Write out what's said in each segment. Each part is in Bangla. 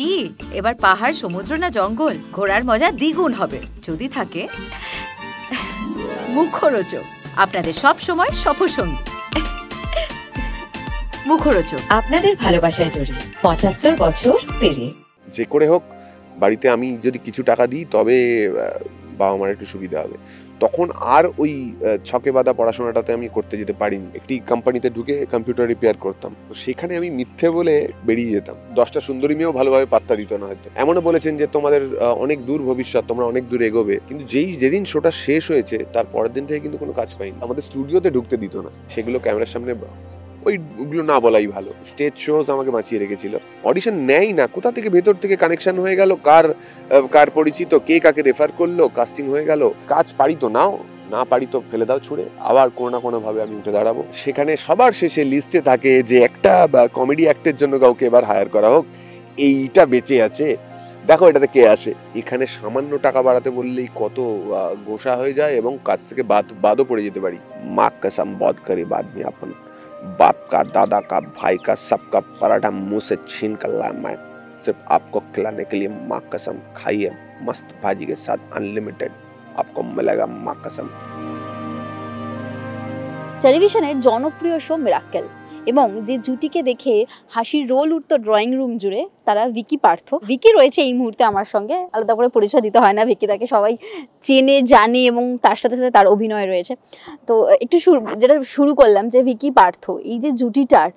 কি এবার পাহাড়, সমুদ্র না জঙ্গল, ঘোরার মজা দ্বিগুণ হবে যদি থাকে মুখরোচক, আপনাদের সব সময় সফরসঙ্গী। মুখরোচক, আপনাদের ভালোবাসায় জড়িয়ে ৭৫ বছর পেরিয়ে। যে করে হোক বাড়িতে আমি যদি কিছু টাকা দিই তবে বাবা মার একটু সুবিধা হবে। তখন আর ওই ছকে বাঁধা পড়াশোনাটাতে আমি করতে যেতে পারিনি। একটি কোম্পানিতে ঢুকে কম্পিউটার রিপেয়ার করতাম, তো সেখানে আমি মিথ্যে বলে বেরিয়ে যেতাম। 10টা সুন্দরী মেয়েও ভালোভাবে পাত্তা দিত না হয়তো। এমনও বলেছেন যে তোমাদের অনেক দূর ভবিষ্যৎ, তোমরা অনেক দূর এগোবে, কিন্তু যেদিন শোটা শেষ হয়েছে তার পরের দিন থেকে কিন্তু কোনো কাজ পাইনি। আমাদের স্টুডিওতে ঢুকতে দিত না, সেগুলো ক্যামেরার সামনে ওইগুলো না বলাই ভালো। স্টেজ শোজ আমাকে বাঁচিয়ে রেখেছিল। অডিশন নেয় না, কোথা থেকে ভেতর থেকে কানেকশন হয়ে গেল, কার পরিচিত, কে কাকে রেফার করলো, কাস্টিং হয়ে গেল। কাজ পারি তো নাও, না পারি তো ফেলে দাও ছুড়ে, আবার কোনো না কোনো ভাবে আমি উঠে দাঁড়াবো। সেখানে সবার শেষে লিস্টে থাকে যে একটা কমেডি অ্যাক্টের জন্য কাউকে এবার হায়ার করা হোক, এইটা বেঁচে আছে, দেখো এটাতে কে আসে। এখানে সামান্য টাকা বাড়াতে বললেই কত গোসা হয়ে যায় এবং কাজ থেকে বাদও পড়ে যেতে পারি। মা কসম बहुत गरीब आदमी अपन, बाप का, दादा का, भाई का, सबका पराठा मुंह से छीन कर लाया मैं सिर्फ आपको खिलाने के लिए। माँ कसम खाइए मस्त भाजी के साथ अनलिमिटेड, आपको मिलेगा माँ कसम। টেলিভিশনের জনপ্রিয় শো মিরাক্কেল এবং যে জুটিকে দেখে হাসির রোল উঠতো ড্রয়িং রুম জুড়ে, তারা ভিকি পার্থ। ভিকি রয়েছে এই মুহূর্তে আমার সঙ্গে, আলাদা করে পরিচয় দিতে হয় না, ভিকি তাকে সবাই চেনে জানে এবং তার সাথে সাথে তার অভিনয় রয়েছে। তো একটু যেটা শুরু করলাম যে ভিকি পার্থ, এই যে জুটিটার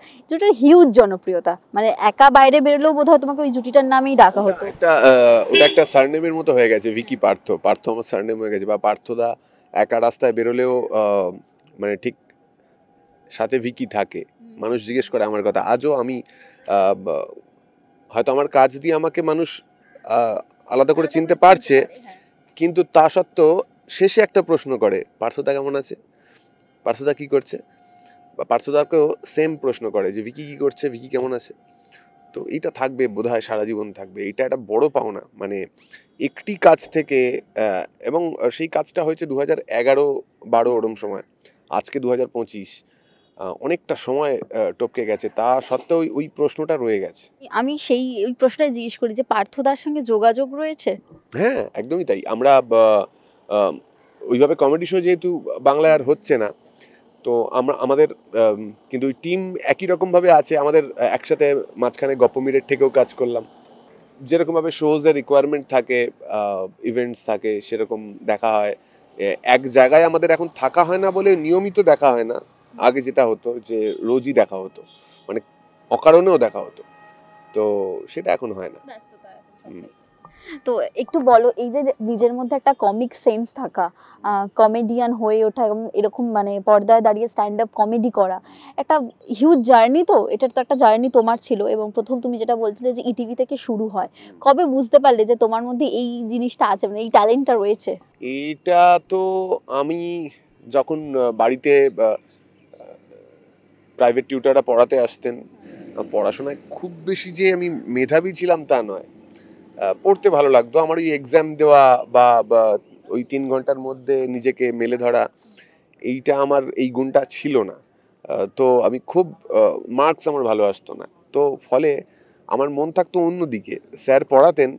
হিউজ জনপ্রিয়তা, মানে একা বাইরে বেরোলেও বোধহয় তোমাকে ওই জুটিটার নামেই ডাকা হতো। ওটা একটা সারনেমের মতো হয়ে গেছে, ভিকি পার্থ। পার্থ আমার সারনেম হয়ে গেছে, বা পার্থদা। একা রাস্তায় বেরোলেও মানে ঠিক সাথে ভিকি থাকে, মানুষ জিজ্ঞেস করে আমার কথা। আজও আমি হয়তো আমার কাজ দিয়ে আমাকে মানুষ আলাদা করে চিনতে পারছে, কিন্তু তা সত্ত্বেও শেষে একটা প্রশ্ন করে, পার্থদা কেমন আছে, পার্থদা কি করছে, বা পার্থদাকেও সেম প্রশ্ন করে যে ভিকি কি করছে, ভিকি কেমন আছে। তো এইটা থাকবে বোধহয় সারা জীবন থাকবে। এটা একটা বড় পাওনা, মানে একটি কাজ থেকে, এবং সেই কাজটা হয়েছে 2011-12 ওরম সময়, আজকে 2025, অনেকটা সময় টপকে গেছে, তা সত্ত্বেও ওই প্রশ্নটা রয়ে গেছে। আমি ওই প্রশ্নটাই জিজ্ঞেস করি যে পার্থদার সঙ্গে যোগাযোগ রয়েছে। হ্যাঁ, একদমই তাই। আমরা ওইভাবে কমেডি শো যেহেতু বাংলায় আর হচ্ছে না, তো আমাদের কিন্তু ওই টিম একই রকমভাবে আছে। আমাদের একসাথে মাঝখানে গপ্পমিরের থেকেও কাজ করলাম। যেরকমভাবে শোজের রিকোয়ারমেন্ট থাকে, ইভেন্টস থাকে, সেরকম দেখা হয়। এক জায়গায় আমাদের এখন থাকা হয় না বলে নিয়মিত দেখা হয় না। আগে যেটা হতো যে রোজই দেখা হতো, মানে অকারণেও দেখা হতো, তো সেটা এখন হয় না। তো একটু বলো, এই যে নিজের মধ্যে একটা কমিক সেন্স থাকা, কমেডিয়ান হয়ে ওঠা এবং এরকম মানে পর্দায় দাঁড়িয়ে স্ট্যান্ড আপ কমেডি করা, একটা হিউজ জার্নি। তো এটার তো একটা জার্নি তোমার ছিল, এবং প্রথম তুমি যেটা বলছিলে যে ইটিভি থেকে শুরু হয়, কবে বুঝতে পারলে যে তোমার মধ্যে এই জিনিসটা আছে, মানে এই ট্যালেন্টটা রয়েছে? এইটা তো আমি যখন বাড়িতে প্রাইভেট টিউটাররা পড়াতে আসতেন, পড়াশোনায় খুব বেশি যে আমি মেধাবী ছিলাম তা নয়, পড়তে ভালো লাগতো আমার। ওই এক্সাম দেওয়া বা ওই 3 ঘন্টার মধ্যে নিজেকে মেলে ধরা, এইটা আমার এই গুণটা ছিল না। তো আমি খুব মার্কস আমার ভালো আসতো না, তো ফলে আমার মন থাকতো অন্যদিকে। স্যার পড়াতেন,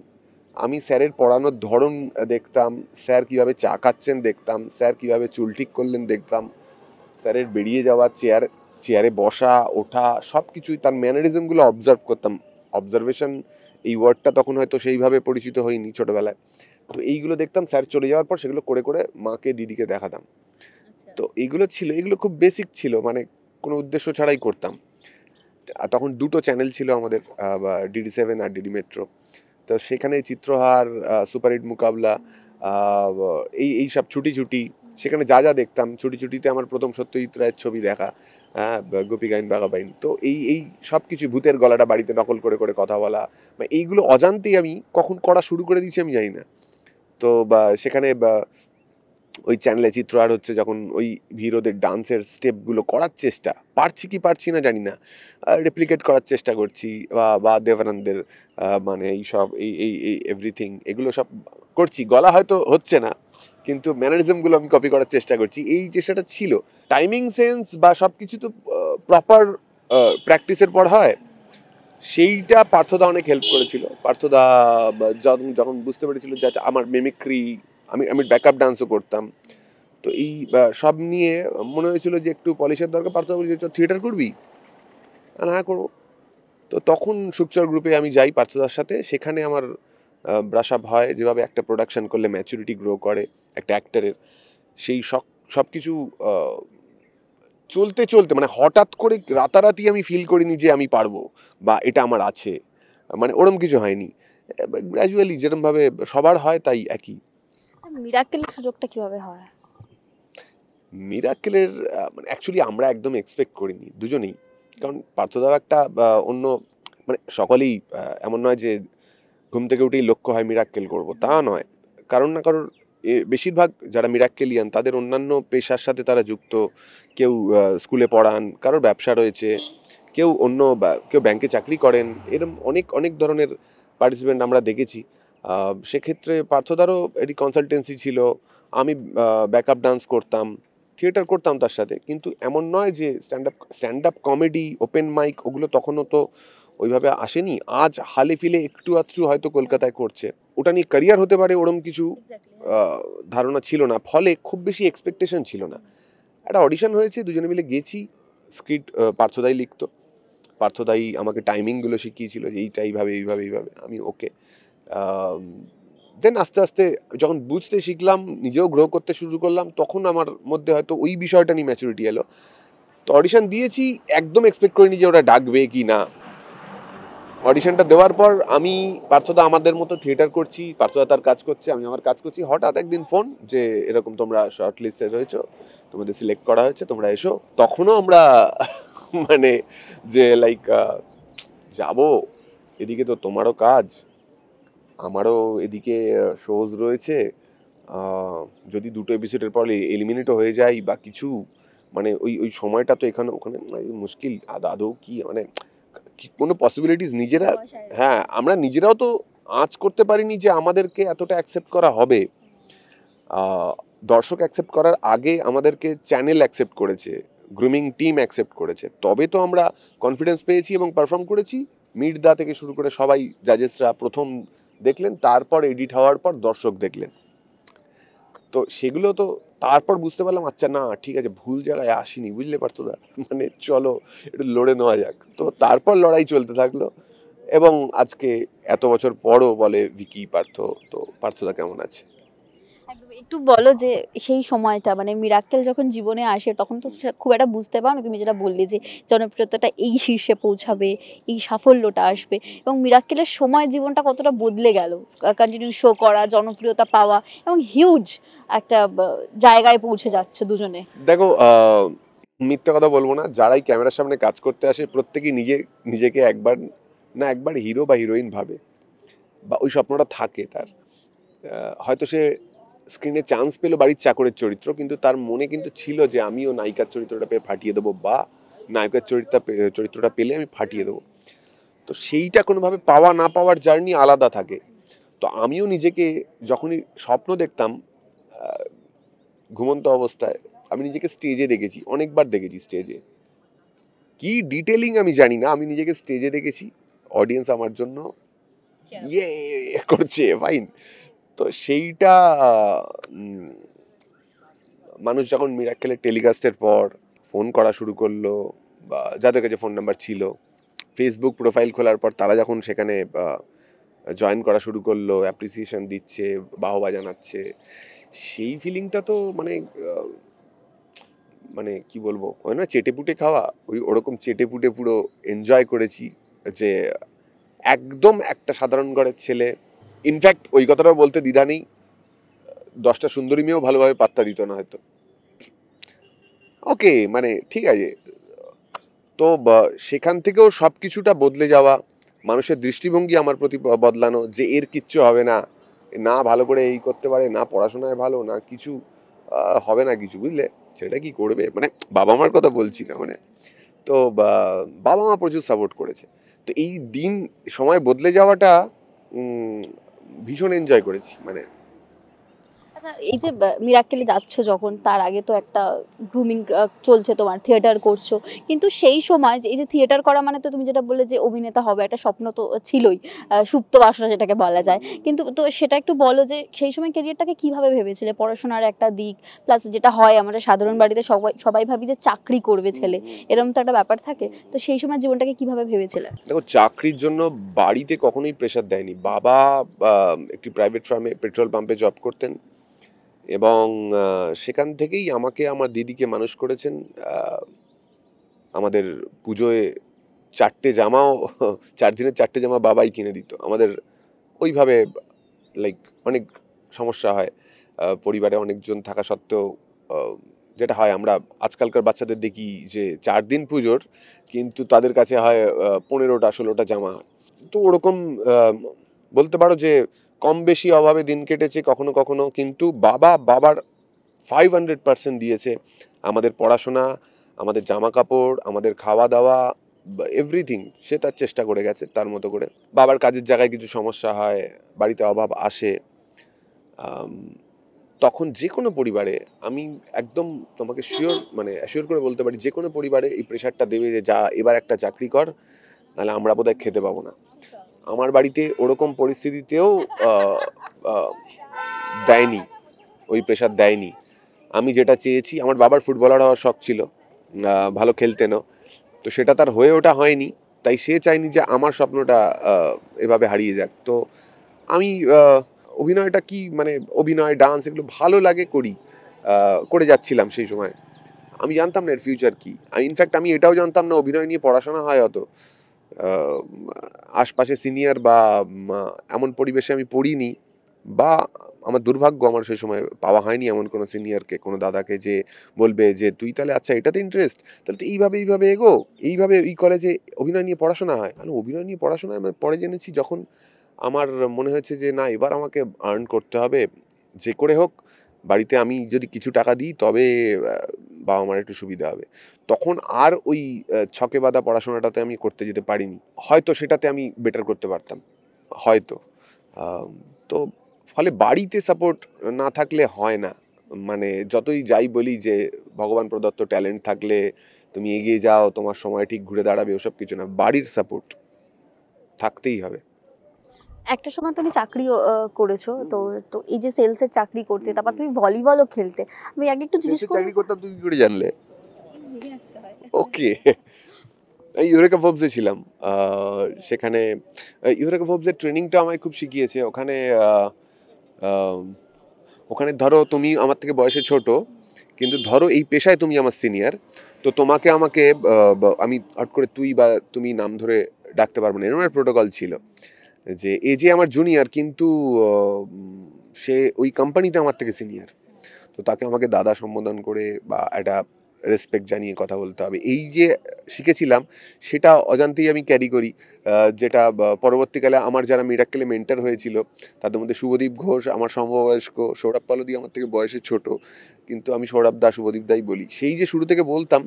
আমি স্যারের পড়ানোর ধরন দেখতাম, স্যার কীভাবে চা খাচ্ছেন দেখতাম, স্যার কীভাবে চুল ঠিক করলেন দেখতাম, স্যারের বেরিয়ে যাওয়া, চেয়ারে বসা ওঠা সব কিছুই, তার ম্যানারিজমগুলো অবজার্ভ করতাম। অবজারভেশন এই ওয়ার্ডটা তখন হয়তো সেইভাবে পরিচিত হয়নি ছোটোবেলায়, তো এইগুলো দেখতাম। স্যার চলে যাওয়ার পর সেগুলো করে করে মাকে, দিদিকে দেখাতাম। তো এগুলো খুব বেসিক ছিল, মানে কোনো উদ্দেশ্য ছাড়াই করতাম। তখন 2টো চ্যানেল ছিল আমাদের, DD7 আর DD মেট্রো। তো সেখানে চিত্রহার, সুপারহিট মুকাবলা, এই সব ছুটি, সেখানে যা দেখতাম, ছুটিতে আমার প্রথম সত্যজিৎ রায়ের ছবি দেখা, গোপী গাইন বাঘা বাইন। তো এই সব কিছু, ভূতের গলাটা বাড়িতে নকল করে করে কথা বলা, বা এইগুলো অজান্তেই আমি কখন করা শুরু করে দিয়েছি আমি জানি না। তো সেখানে ওই চ্যানেলে চিত্রহার হচ্ছে যখন ওই হিরোদের ডান্সের স্টেপগুলো করার চেষ্টা, পারছি কি পারছি না জানি না, রেপ্লিকেট করার চেষ্টা করছি, বা দেবানন্দের মানে এই সব এই এভরিথিং, এগুলো সব করছি। গলা হয়তো হচ্ছে না, কিন্তু ম্যানারিজমগুলো আমি কপি করার চেষ্টা করছি। এই চেষ্টাটা ছিল। টাইমিং সেন্স বা সব কিছু তো প্রপার প্র্যাকটিসের পর হয়, সেইটা পার্থদা অনেক হেল্প করেছিল। পার্থদা যখন যখন বুঝতে পেরেছিল যে আচ্ছা আমার মিমিক্রি, আমি আমি ব্যাকআপ ডান্সও করতাম, তো এই সব নিয়ে মনে হয়েছিল যে একটু পলিশের দরকার। পার্থদা বলেছিল থিয়েটার করবি? হ্যাঁ করবো। তো তখন সুপচার গ্রুপে আমি যাই পার্থদার সাথে, সেখানে আমার ব্রাশ আপ হয়, যেভাবে একটা প্রোডাকশন করলে ম্যাচুরিটি গ্রো করে একটা অ্যাক্টারের, সেই সব কিছু চলতে চলতে মানে হঠাৎ করে রাতারাতি আমি ফিল করিনি যে আমি পারবো বা এটা আমার আছে, মানে ওরম কিছু হয়নি। গ্র্যাজুয়ালি যেরমভাবে সবার হয় তাই একই। মিরাকেলের সুযোগটা কিভাবে হয়? মিরাকেলের মানে অ্যাকচুয়ালি আমরা একদম এক্সপেক্ট করিনি দুজনেই, কারণ পার্থদাও একটা অন্য, মানে সকলেই এমন নয় যে ঘুম থেকে উঠেই লক্ষ্য হয় মিরাক্কেল করব, তা নয়। কারণ না কারোর বেশিরভাগ যারা মিরাক্কেলিয়ান তাদের অন্যান্য পেশার সাথে তারা যুক্ত। কেউ স্কুলে পড়ান, কারোর ব্যবসা রয়েছে, কেউ কেউ ব্যাংকে চাকরি করেন, এরকম অনেক অনেক ধরনের পার্টিসিপেন্ট আমরা দেখেছি। সেক্ষেত্রে পার্থদারও এটি কনসালটেন্সি ছিল, আমি ব্যাকআপ ডান্স করতাম, থিয়েটার করতাম তার সাথে, কিন্তু এমন নয় যে stand up comedy, open mic ওগুলো তখনও তো ওইভাবে আসেনি। আজ হালে ফিলে একটু আধটু হয়তো কলকাতায় করছে, ওটা নিয়ে ক্যারিয়ার হতে পারে ওরম কিছু ধারণা ছিল না, ফলে খুব বেশি এক্সপেকটেশন ছিল না। একটা অডিশন হয়েছে, দুজনে মিলে গেছি, স্ক্রিপ্ট পার্থদাই লিখতো, পার্থদাই আমাকে টাইমিংগুলো শিখিয়েছিল যে এইভাবে আমি ওকে। দেন আস্তে আস্তে যখন বুঝতে শিখলাম, নিজেও গ্রো করতে শুরু করলাম, তখন আমার মধ্যে হয়তো ওই বিষয়টা নিয়ে ম্যাচুরিটি এলো। তো অডিশন দিয়েছি, একদম এক্সপেক্ট করিনি যে ওরা ডাকবে কি না। অডিশনটা দেওয়ার পর আমি পার্থদা আমাদের মতো থিয়েটার করছি, পার্থদা তার কাজ করছে, আমি আমার কাজ করছি, হঠাৎ একদিন ফোন যে এরকম তোমরা শর্ট লিস্টে রয়েছো, তোমাদের সিলেক্ট করা হয়েছে, তোমরা এসো। তখনও আমরা মানে যে লাইক যাবো, এদিকে তো তোমারও কাজ, আমারও এদিকে শোজ রয়েছে, যদি দুটো এপিসোডের পর এলিমিনেটও হয়ে যায় বা কিছু, মানে ওই ওই সময়টা তো এখানে ওখানে মুশকিল, আদৌ কি মানে কোনো পসিবিলিটিস নিজেরা, হ্যাঁ আমরা নিজেরাও তো আঁচ করতে পারিনি যে আমাদেরকে এতটা অ্যাকসেপ্ট করা হবে। দর্শক অ্যাকসেপ্ট করার আগে আমাদেরকে চ্যানেল অ্যাকসেপ্ট করেছে, গ্রুমিং টিম অ্যাকসেপ্ট করেছে, তবে তো আমরা কনফিডেন্স পেয়েছি এবং পারফর্ম করেছি। মির্দা থেকে শুরু করে সবাই জাজেসরা প্রথম দেখলেন, তারপর এডিট হওয়ার পর দর্শক দেখলেন, তো সেগুলো তো তারপর বুঝতে পারলাম আচ্ছা না ঠিক আছে, ভুল জায়গায় আসিনি, বুঝলে পার্থদা, মানে চলো একটু লড়ে নেওয়া যাক। তো তারপর লড়াই চলতে থাকলো, এবং আজকে এত বছর পরও বলে ভিকি পার্থ, তো পার্থদা কেমন আছে। একটু বলো যে সেই সময়টা মানে মিরাক্কেল যখন জীবনে আসে তখন তো খুব একটা বুঝতে পারো না, তুমি যেটা বললে যে জনপ্রিয়তাটা এই শীর্ষে পৌঁছাবে, এই সাফল্যটা আসবে, এবং মিরাক্কেলের সময় জীবনটা কতটা বদলে গেল, কন্টিনিউ শো করা, জনপ্রিয়তা পাওয়া এবং হিউজ একটা জায়গায় পৌঁছে যাচ্ছে দুজনে। দেখো মিথ্যা কথা বলবো না, যারাই ক্যামেরার সামনে কাজ করতে আসে প্রত্যেকেই নিজেকে একবার হিরো বা হিরোইন ভাবে, বা ওই স্বপ্নটা থাকে তার। হয়তো সে স্ক্রিনে চান্স পেলো বাড়ির চাকরের চরিত্র, কিন্তু তার মনে কিন্তু ছিল যে আমিও নায়িকার চরিত্রটা পেয়ে ফাটিয়ে দেবো, বা নায়কের চরিত্রটা পেলে আমি ফাটিয়ে দেবো। তো সেইটা কোনোভাবে পাওয়া না পাওয়ার জার্নি আলাদা থাকে। তো আমিও নিজেকে যখনই স্বপ্ন দেখতাম ঘুমন্ত অবস্থায়, আমি নিজেকে স্টেজে দেখেছি, অনেকবার দেখেছি স্টেজে, কি ডিটেলিং আমি জানি না, আমি নিজেকে স্টেজে দেখেছি, অডিয়েন্স আমার জন্য ইয়ে করছে, ফাইন। তো সেইটা মানুষ যখন মিরাক্কেলের টেলিকাস্টের পর ফোন করা শুরু করলো, বা যাদের কাছে ফোন নাম্বার ছিল, ফেসবুক প্রোফাইল খোলার পর তারা যখন সেখানে জয়েন করা শুরু করলো, অ্যাপ্রিসিয়েশন দিচ্ছে, বাহবা জানাচ্ছে, সেই ফিলিংটা তো মানে মানে কি বলবো, ওই না চেটেপুটে খাওয়া, ওরকম চেটেপুটে পুরো এনজয় করেছি, যে একদম একটা সাধারণ ঘরের ছেলে। ইনফ্যাক্ট ওই কথাটাও বলতে দ্বিধা নেই, 10টা সুন্দরী মেয়েও ভালোভাবে পাত্তা দিত না হয়তো, ওকে মানে ঠিক আছে। তো সেখান থেকেও সব কিছুটা বদলে যাওয়া, মানুষের দৃষ্টিভঙ্গি আমার প্রতি বদলানো, যে এর কিচ্ছু হবে না, না ভালো করে এই করতে পারে, না পড়াশোনায় ভালো, না কিছু হবে না কিছু, বুঝলে ছেলেটা কি করবে, মানে বাবা মার কথা বলছি না, মানে তো বাবা মা প্রচুর সাপোর্ট করেছে। তো এই সময় বদলে যাওয়াটা ভীষণ এনজয় করেছি, মানে আচ্ছা, এই যে মিরাক্কেলে যাচ্ছ যখন, তার আগে তো একটা গ্রুমিং চলছে, তোমার থিয়েটার করছো, কিন্তু সেই সময় যে এই যে থিয়েটার করা মানে তো তুমি যেটা বললে যে অভিনেতা হবে, একটা স্বপ্ন তো ছিলই, সুপ্ত বাসনা যেটাকে বলা যায়, কিন্তু তো সেটা একটু বলো যে সেই সময় ক্যারিয়ারটাকে কিভাবে ভেবেছিলে? পড়াশোনার একটা দিক, প্লাস যেটা হয় আমাদের সাধারণ বাড়িতে সবাই সবাই ভাবি যে চাকরি করবে ছেলে, এরকম তো একটা ব্যাপার থাকে, তো সেই সময় জীবনটাকে কিভাবে ভেবেছিলে? দেখো, চাকরির জন্য বাড়িতে কখনোই প্রেশার দেয়নি। বাবা একটি প্রাইভেট ফার্মে পেট্রোল পাম্পে জব করতেন এবং সেখান থেকেই আমাকে আমার দিদিকে মানুষ করেছেন। আমাদের পুজোয় 4টে জামাও 4 দিনের 4টে জামা বাবাই কিনে দিত আমাদের। ওইভাবে লাইক অনেক সমস্যা হয় পরিবারে অনেকজন থাকা সত্ত্বেও। যেটা হয়, আমরা আজকালকার বাচ্চাদের দেখি যে 4 দিন পুজোর কিন্তু তাদের কাছে হয় 15টা 16টা জামা। তো ওরকম বলতে পারো যে কম বেশি অভাবে দিন কেটেছে কখনো কখনো, কিন্তু বাবার 500% দিয়েছে আমাদের পড়াশোনা, আমাদের জামা কাপড়, আমাদের খাওয়া দাওয়া, এভরিথিং সে তার চেষ্টা করে গেছে তার মতো করে। বাবার কাজের জায়গায় কিছু সমস্যা হয়, বাড়িতে অভাব আসে, তখন যে কোনো পরিবারে, আমি একদম তোমাকে অ্যাসিওর করে বলতে পারি, যে কোনো পরিবারে এই প্রেশারটা দেবে যে যা এবার একটা চাকরি কর, নাহলে আমরা বোধহয় খেতে পাবো না। আমার বাড়িতে ওরকম পরিস্থিতিতেও দেয়নি, ওই প্রেশার দেয়নি। আমি যেটা চেয়েছি, আমার বাবার ফুটবলার হওয়ার শখ ছিল, ভালো খেলতেনও, তো সেটা তার হয়ে ওঠা হয়নি, তাই সে চায়নি যে আমার স্বপ্নটা এভাবে হারিয়ে যাক। তো আমি অভিনয়টা কি অভিনয়, ডান্স এগুলো ভালো লাগে করে যাচ্ছিলাম সেই সময়। আমি জানতাম না এর ফিউচার কি। ইনফ্যাক্ট আমি এটাও জানতাম না অভিনয় নিয়ে পড়াশোনা হয় অত। আশপাশে সিনিয়র বা এমন পরিবেশে আমি পড়িনি, বা আমার দুর্ভাগ্য আমার সেই সময় পাওয়া হয়নি এমন কোনো সিনিয়রকে, কোনো দাদাকে যে বলবে যে তুই তাহলে আচ্ছা এটাতে ইন্টারেস্ট, তাহলে তো এইভাবে এগো, এইভাবে এই কলেজে অভিনয় নিয়ে পড়াশোনা হয়। আমি অভিনয় নিয়ে পড়াশোনা আমি পরে জেনেছি, যখন আমার মনে হয়েছে যে না, এবার আমাকে আর্ন করতে হবে যে করে হোক। বাড়িতে আমি যদি কিছু টাকা দিই তবে বাবা মার একটু সুবিধা হবে। তখন আর ওই ছকে বাঁধা পড়াশোনাটাতে আমি করতে যেতে পারিনি। হয়তো সেটাতে আমি বেটার করতে পারতাম, হয়তো। তো ফলে বাড়িতে সাপোর্ট না থাকলে হয় না। যতই যাই বলি যে ভগবান প্রদত্ত ট্যালেন্ট থাকলে তুমি এগিয়ে যাও, তোমার সময় ঠিক ঘুরে দাঁড়াবে, ওসব কিছু না, বাড়ির সাপোর্ট থাকতেই হবে। একটা সময় তুমি চাকরিও করেছো, তো তো এই যে সেলসের চাকরি করতে, তারপর তুমি ভলিবলও খেলতে, আমি আগে একটু জিজ্ঞেস চাকরি করতাম, তুমি কি করে জানলে? ওকে, ইউরেকা ফোর্বসে ছিলাম। সেখানে ইউরেকা ফোর্বসের ট্রেনিংটা আমায় খুব শিখিয়েছে। ওখানে ধরো তুমি আমার থেকে বয়সে ছোট, কিন্তু ধরো এই পেশায় তুমি আমার সিনিয়র, তো তোমাকে আমাকে আমি হট করে তুই বা তুমি নাম ধরে ডাকতে পারবো না, এরকম একটা প্রোটোকল ছিল। যে যে আমার জুনিয়র, কিন্তু সে ওই কোম্পানিতে আমার থেকে সিনিয়র, তো তাকে আমাকে দাদা সম্বোধন করে বা একটা রেসপেক্ট জানিয়ে কথা বলতে হবে। এই যে শিখেছিলাম, সেটা অজান্তেই আমি ক্যারি করি, যেটা পরবর্তীকালে আমার যারা মিরাক্কেলে মেন্টর হয়েছিল তাদের মধ্যে শুভদীপ ঘোষ আমার সমবয়স্ক, সৌরভ পালদি আমার থেকে বয়সে ছোট, কিন্তু আমি সৌরভ দা, শুভদীপ দাই বলি। সেই যে শুরু থেকে বলতাম,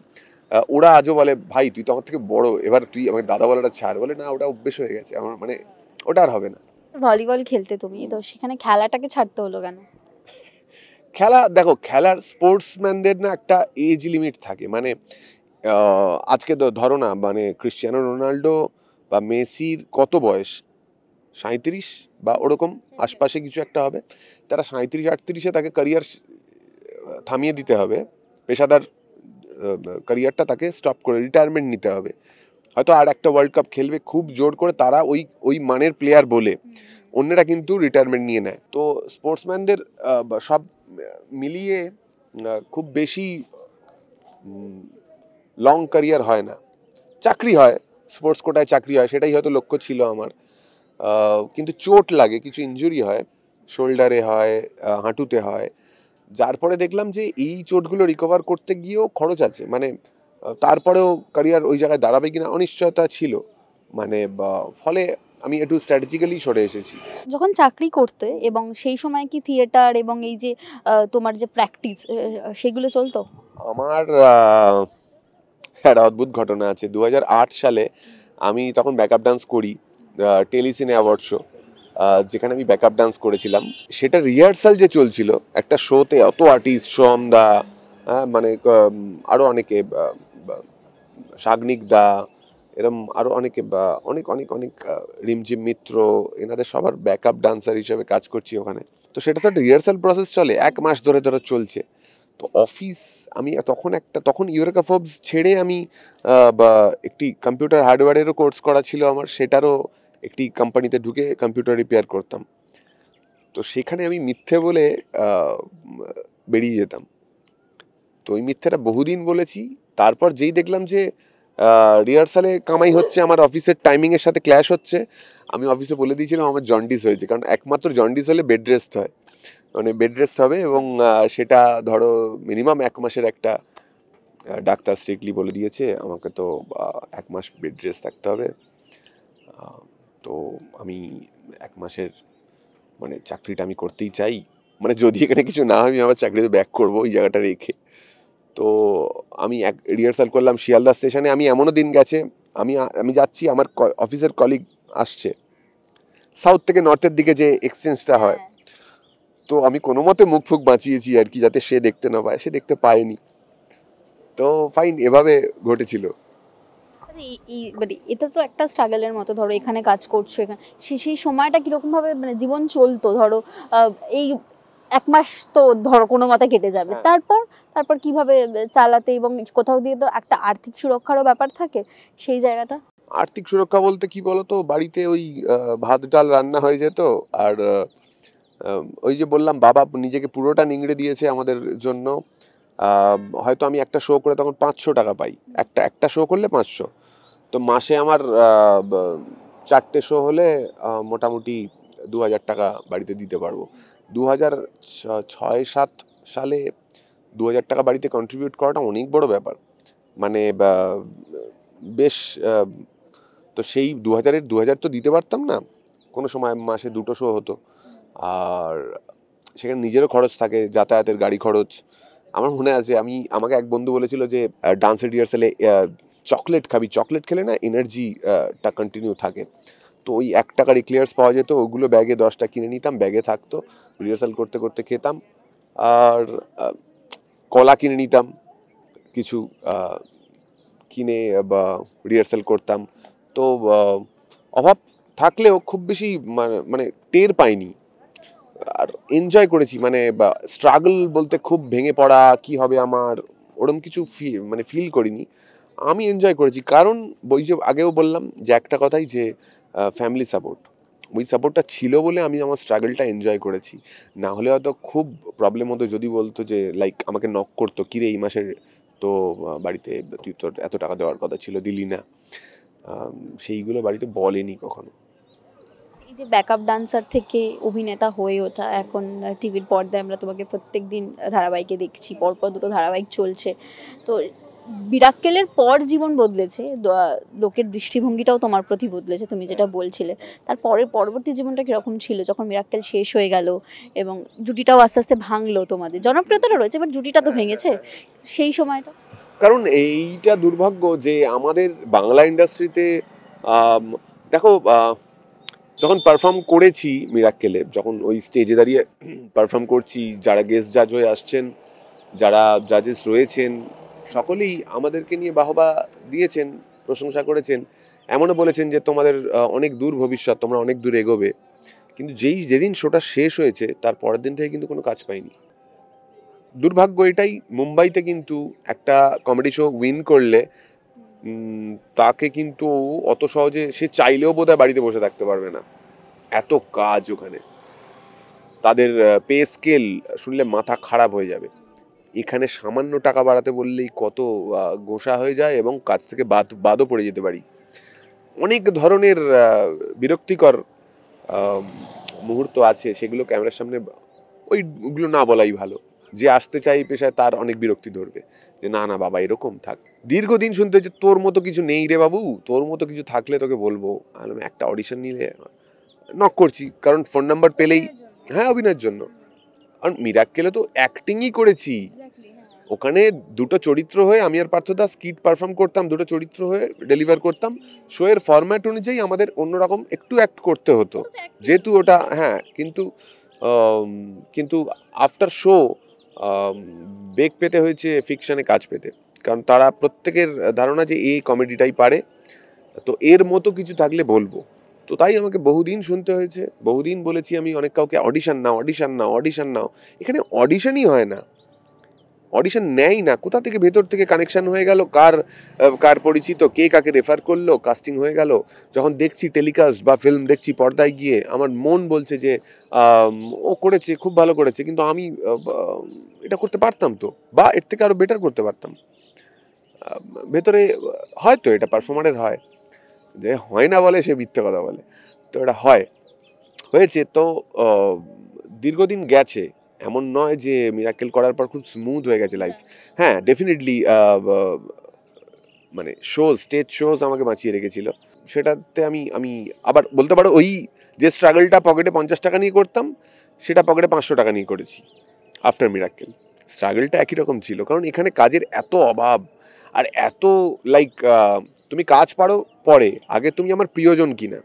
ওরা আজও বলে ভাই তুই তো আমার থেকে বড়, এবার তুই আমাকে দাদা বলাটা ছাড়। বলে না, ওটা অভ্যেস হয়ে গেছে আমার, ওটা আর হবে না। ভলিবল খেলতে তুমি, তো সেখানে খেলাটাকে ছাড়তে হলো কেন? দেখো, খেলার স্পোর্টসম্যানদের না একটা এজ লিমিট থাকে। আজকে ধরো না, ক্রিশ্চিয়ানো রোনাল্ডো বা মেসির কত বয়স? 37 বা ওরকম আশপাশে কিছু একটা হবে। তারা 37-38-এ তাকে ক্যারিয়ার থামিয়ে দিতে হবে, পেশাদার ক্যারিয়ারটা তাকে স্টপ করে রিটায়ারমেন্ট নিতে হবে। হয়তো আর একটা ওয়ার্ল্ড কাপ খেলবে খুব জোর করে, তারা ওই মানের প্লেয়ার বলে, অন্যরা কিন্তু রিটায়ারমেন্ট নিয়ে নেয়। তো স্পোর্টসম্যানদের সব মিলিয়ে খুব বেশি লং ক্যারিয়ার হয় না। চাকরি হয়, স্পোর্টস কোটায় চাকরি হয়, সেটাই হয়তো লক্ষ্য ছিল আমার। কিন্তু চোট লাগে, কিছু ইনজুরি হয়, শোল্ডারে হয়, হাঁটুতে হয়, যার পরে দেখলাম যে এই চোটগুলো রিকভার করতে গিয়েও খরচ আছে। তারপরেও ক্যারিয়ার ওই জায়গায় দাঁড়াবে কিনা অনিশ্চয়তা ছিল। ফলে আমি একটু স্ট্র্যাটেজিক্যালি সরে এসেছি। যখন চাকরি করতে, এবং সেই সময় কি থিয়েটার এবং এই যে তোমার যে প্র্যাকটিস সেগুলো চলতো? আমার একটা অদ্ভুত ঘটনা আছে। 2008 সালে আমি তখন ব্যাকআপ ডান্স করি টেলিসিনে অ্যাওয়ার্ড শো। যেখানে আমি ব্যাকআপ ডান্স করেছিলাম, সেটা রিহার্সাল যে চলছিল, একটা শোতে অত আর্টিস্ট, সোম দা, মানে আরও অনেকে, সাগ্নিক দা, এরম আরও অনেকে, অনেক অনেক অনেক রিমঝিম মিত্র, এনাদের সবার ব্যাকআপ ডান্সার হিসেবে কাজ করছি ওখানে। তো সেটা তো একটা রিহার্সাল প্রসেস চলে, 1 মাস ধরে ধরে চলছে। তো অফিস, আমি তখন ইউরেকা ফোর্বস ছেড়ে আমি বা একটি কম্পিউটার হার্ডওয়্যারেরও কোর্স করা ছিল আমার, সেটারও একটি কোম্পানিতে ঢুকে কম্পিউটার রিপেয়ার করতাম। তো সেখানে আমি মিথ্যে বলে বেরিয়ে যেতাম। তো ওই মিথ্যেটা বহুদিন বলেছি। তারপর যেই দেখলাম যে রিহার্সালে কামাই হচ্ছে, আমার অফিসের টাইমিংয়ের সাথে ক্ল্যাশ হচ্ছে, আমি অফিসে বলে দিয়েছিলাম আমার জন্ডিস হয়েছে। কারণ একমাত্র জন্ডিস হলে বেড রেস্ট হয়, মানে বেড রেস্ট হবে, এবং সেটা ধরো মিনিমাম 1 মাসের একটা, ডাক্তার স্ট্রিক্টলি বলে দিয়েছে আমাকে, তো 1 মাস বেড রেস্ট থাকতে হবে। তো আমি 1 মাসের মানে চাকরিটা আমি করতেই চাই, মানে যদি এখানে কিছু না হয় আমি আমার চাকরিতে ব্যাক করবো ওই জায়গাটা রেখে। তো আমি রিহার্সাল করলাম শিয়ালদা স্টেশনে। আমি এমনও দিন গেছে, আমি যাচ্ছি, আমার অফিসের কলিগ আসছে সাউথ থেকে নর্থের দিকে যে এক্সচেঞ্জটা হয়, তো আমি কোনো মতে মুখ ফুক বাঁচিয়েছি আর কি, যাতে সে দেখতে না পায়, সে দেখতে পায়নি। তো ফাইন, এভাবে ঘটেছিল। মানে এটা তো একটা স্ট্রাগলের মতো, ধরো এখানে কাজ করছো, এখানে সেই সময়টা কিরকম ভাবে মানে জীবন চলতো, ধরো এই 1 মাস তো ধরো কোনো মতে কেটে যাবে, তারপর কিভাবে চালাতে, এবং কোথাও দিয়ে তো একটা আর্থিক সুরক্ষারও ব্যাপার থাকে সেই জায়গাটা। আর্থিক সুরক্ষা বলতে কি বলতো, বাড়িতে ওই ভাত ডাল রান্না হয়ে যেত, আর ওই যে বললাম বাবা নিজেকে পুরোটা নিংড়ে দিয়েছে আমাদের জন্য। হয়তো আমি একটা শো করে তখন 500 টাকা পাই, একটা শো করলে 500। তো মাসে আমার 4টে শো হলে মোটামুটি 2000 টাকা বাড়িতে দিতে পারবো। 2006-07 সালে 2000 টাকা বাড়িতে কন্ট্রিবিউট করাটা অনেক বড় ব্যাপার, মানে বেশ। তো সেই 2000 তো দিতে পারতাম না, কোনো সময় মাসে 2টো শো হতো, আর সেখানে নিজেরও খরচ থাকে, যাতায়াতের গাড়ি খরচ। আমার মনে আছে, আমাকে এক বন্ধু বলেছিল যে ডান্সের রিহার্সালে চকলেট খাবি, চকলেট খেলে না এনার্জিটা কন্টিনিউ থাকে। তো ওই 1 টাকার ইক্লেয়ার্স পাওয়া যেত, ওগুলো ব্যাগে 10টা কিনে নিতাম, ব্যাগে থাকতো, রিহার্সাল করতে করতে খেতাম। আর কলা কিনে নিতাম কিছু, কিনে বা রিহার্সাল করতাম। তো অভাব থাকলেও খুব বেশি মানে টের পাইনি, আর এনজয় করেছি। মানে স্ট্রাগল বলতে খুব ভেঙে পড়া, কি হবে আমার, ওরম কিছু মানে ফিল করিনি। আমি এনজয় করেছি, কারণ ওই যে আগেও বললাম যে একটা কথাই, যে ফ্যামিলি সাপোর্ট, ওই সাপোর্টটা ছিল বলে আমি আমার স্ট্রাগলটা এনজয় করেছি। না হলে হয়তো খুব প্রবলেম হতো, যদি বলতো যে লাইক আমাকে নক করতো, কিরে এই মাসের তো বাড়িতে তুই তোর এত টাকা দেওয়ার কথা ছিল, দিলি না, সেইগুলো বাড়িতে বলেনি কখনো। এই যে ব্যাকআপ ডান্সার থেকে অভিনেতা হয়ে ওঠা, এখন টিভির পর্দায় আমরা তোমাকে প্রত্যেকদিন ধারাবাহিকে দেখছি, পরপর 2টো ধারাবাহিক চলছে, তো মিরাক্কেলের পর জীবন বদলেছে, লোকের দৃষ্টিভঙ্গিটাও তোমার প্রতি বদলেছে, তুমি যেটা বলছিলে। তারপরে পরবর্তী জীবনটা কিরকম ছিল যখন মিরাক্কেল শেষ হয়ে গেল এবং জুটিটাও আস্তে আস্তে ভাঙলো? তোমাদের জনপ্রিয়তাটা রয়েছে, বাট জুটিটা তো ভেঙেছে সেই সময়টা। কারণ এইটা দুর্ভাগ্য যে আমাদের বাংলা ইন্ডাস্ট্রিতে, দেখো, যখন পারফর্ম করেছি মিরাক্কেলে, যখন ওই স্টেজে দাঁড়িয়ে পারফর্ম করছি, যারা গেস্ট জাজ হয়ে আসছেন, যারা জাজেস রয়েছেন, সকলেই আমাদেরকে নিয়ে বাহবা দিয়েছেন, প্রশংসা করেছেন, এমনও বলেছেন যে তোমাদের অনেক দূর ভবিষ্যৎ, তোমরা অনেক দূর এগোবে। কিন্তু যেদিন শোটা শেষ হয়েছে তার পরের দিন থেকে কিন্তু কোনো কাজ পাইনি। দুর্ভাগ্য এটাই, মুম্বাইতে কিন্তু একটা কমেডি শো উইন করলে তাকে কিন্তু অত সহজে, সে চাইলেও বোধহয় বাড়িতে বসে থাকতে পারবে না, এত কাজ ওখানে। তাদের পে স্কেল শুনলে মাথা খারাপ হয়ে যাবে। এখানে সামান্য টাকা বাড়াতে বললেই কত গোসা হয়ে যায়, এবং কাজ থেকে বাদও পড়ে যেতে পারি। অনেক ধরনের বিরক্তিকর মুহূর্ত আছে, সেগুলো ক্যামেরার সামনে ওইগুলো না বলাই ভালো। যে আসতে চাই পেশায় তার অনেক বিরক্তি ধরবে, যে না না বাবা এরকম থাক। দীর্ঘদিন শুনতে হচ্ছে তোর মতো কিছু নেই রে বাবু, তোর মতো কিছু থাকলে তোকে বলবো। একটা অডিশন নিলে নক করছি, কারণ ফোন নাম্বার পেলেই, হ্যাঁ অভিনয়ের জন্য। আর মিরাক্কেলে তো অ্যাক্টিংই করেছি, ওখানে দুটো চরিত্র হয়ে আমি আর পার্থদা স্কিট পারফর্ম করতাম, দুটো চরিত্র হয়ে ডেলিভার করতাম। শোয়ের ফরম্যাট অনুযায়ী আমাদের অন্যরকম একটু অ্যাক্ট করতে হতো, যেহেতু ওটা হ্যাঁ, কিন্তু আফটার শো বেগ পেতে হয়েছে ফিকশনে কাজ পেতে, কারণ তারা প্রত্যেকের ধারণা যে এই কমেডিটাই পারে, তো এর মতো কিছু থাকলে বলবো। তো তাই আমাকে বহুদিন শুনতে হয়েছে, বহুদিন বলেছি আমি অনেক কাউকে অডিশন নাও, অডিশন নাও, অডিশন নাও। এখানে অডিশনই হয় না, অডিশন নেয় না। কোথা থেকে ভেতর থেকে কানেকশন হয়ে গেল, কার পরিচিত, কে কাকে রেফার করলো, কাস্টিং হয়ে গেল। যখন দেখছি টেলিকাস্ট বা ফিল্ম দেখছি পর্দায় গিয়ে, আমার মন বলছে যে ও করেছে, খুব ভালো করেছে, কিন্তু আমি এটা করতে পারতাম তো, বা এর থেকে আরো বেটার করতে পারতাম। ভেতরে হয়তো এটা পারফর্মারের হয়, যে হয় না বলে সে মিথ্যে কথা বলে, তো এটা হয়েছে। তো দীর্ঘদিন গেছে, এমন নয় যে মিরাকেল করার পর খুব স্মুথ হয়ে গেছে লাইফ। হ্যাঁ, ডেফিনেটলি মানে স্টেজ শোজ আমাকে বাঁচিয়ে রেখেছিল। সেটাতে আমি আবার বলতে পারো, ওই যে স্ট্রাগলটা পকেটে 50 টাকা নিয়ে করতাম, সেটা পকেটে 500 টাকা নিয়ে করেছি আফটার মিরাকেল। স্ট্রাগলটা একই রকম ছিল, কারণ এখানে কাজের এত অভাব, আর এত তুমি কাজ পারো পরে, আগে তুমি আমার প্রিয়জন কিনা,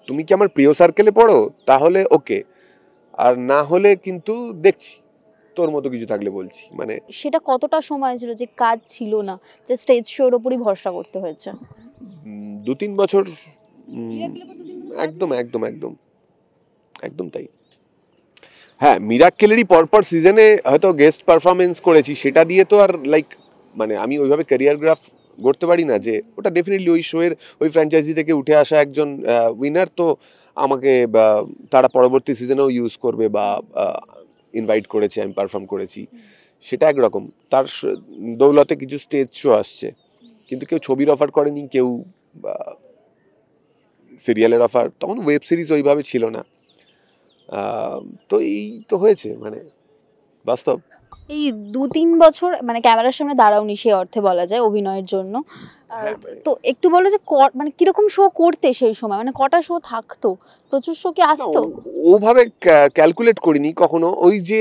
তুমি কি আমার প্রিয় সার্কেলে পড়ো, তাহলে ওকে, আর না হলে কিন্তু দেখছি তোর মতো কিছু থাকলে বলছি। মানে সেটা কতটা সময় ছিল যে কাজ ছিল না, যে স্টেজ শোর উপরই ভরসা করতে হয়েছে? 2-3 বছর, একদম একদম একদম একদম তাই। হ্যাঁ, মিরাক্কেলেরই পরপর সিজনে হয়তো গেস্ট পারফরমেন্স করেছি, সেটা দিয়ে তো আর মানে আমি ওইভাবে ক্যারিয়ার গ্রাফ গড়তে পারি না। যে ওটা ডেফিনেটলি ওই শোয়ের, ওই ফ্র্যাঞ্চাইজি থেকে উঠে আসা একজন উইনার, তো আমাকে তারা পরবর্তী সিজনেও ইউজ করবে বা ইনভাইট করেছে, আমি পারফর্ম করেছি, সেটা একরকম। তার দৌলতে কিছু স্টেজ শো আসছে, কিন্তু কেউ ছবির অফার করেনি, কেউ সিরিয়ালের অফার, তখন ওয়েব সিরিজ ওইভাবে ছিল না। তো এই তো হয়েছে, মানে বাস্তব। এই 2-3 বছর মানে ক্যামেরার সামনে দাঁড়াওনি সে অর্থে বলা যায় অভিনয়ের জন্য। তো একটু বলো যে মানে কিরকম শো করতে সেই সময়, মানে কটা শো থাকতো, প্রচুর শো কি আসতো? ওভাবে ক্যালকুলেট করিনি কখনো। ওই যে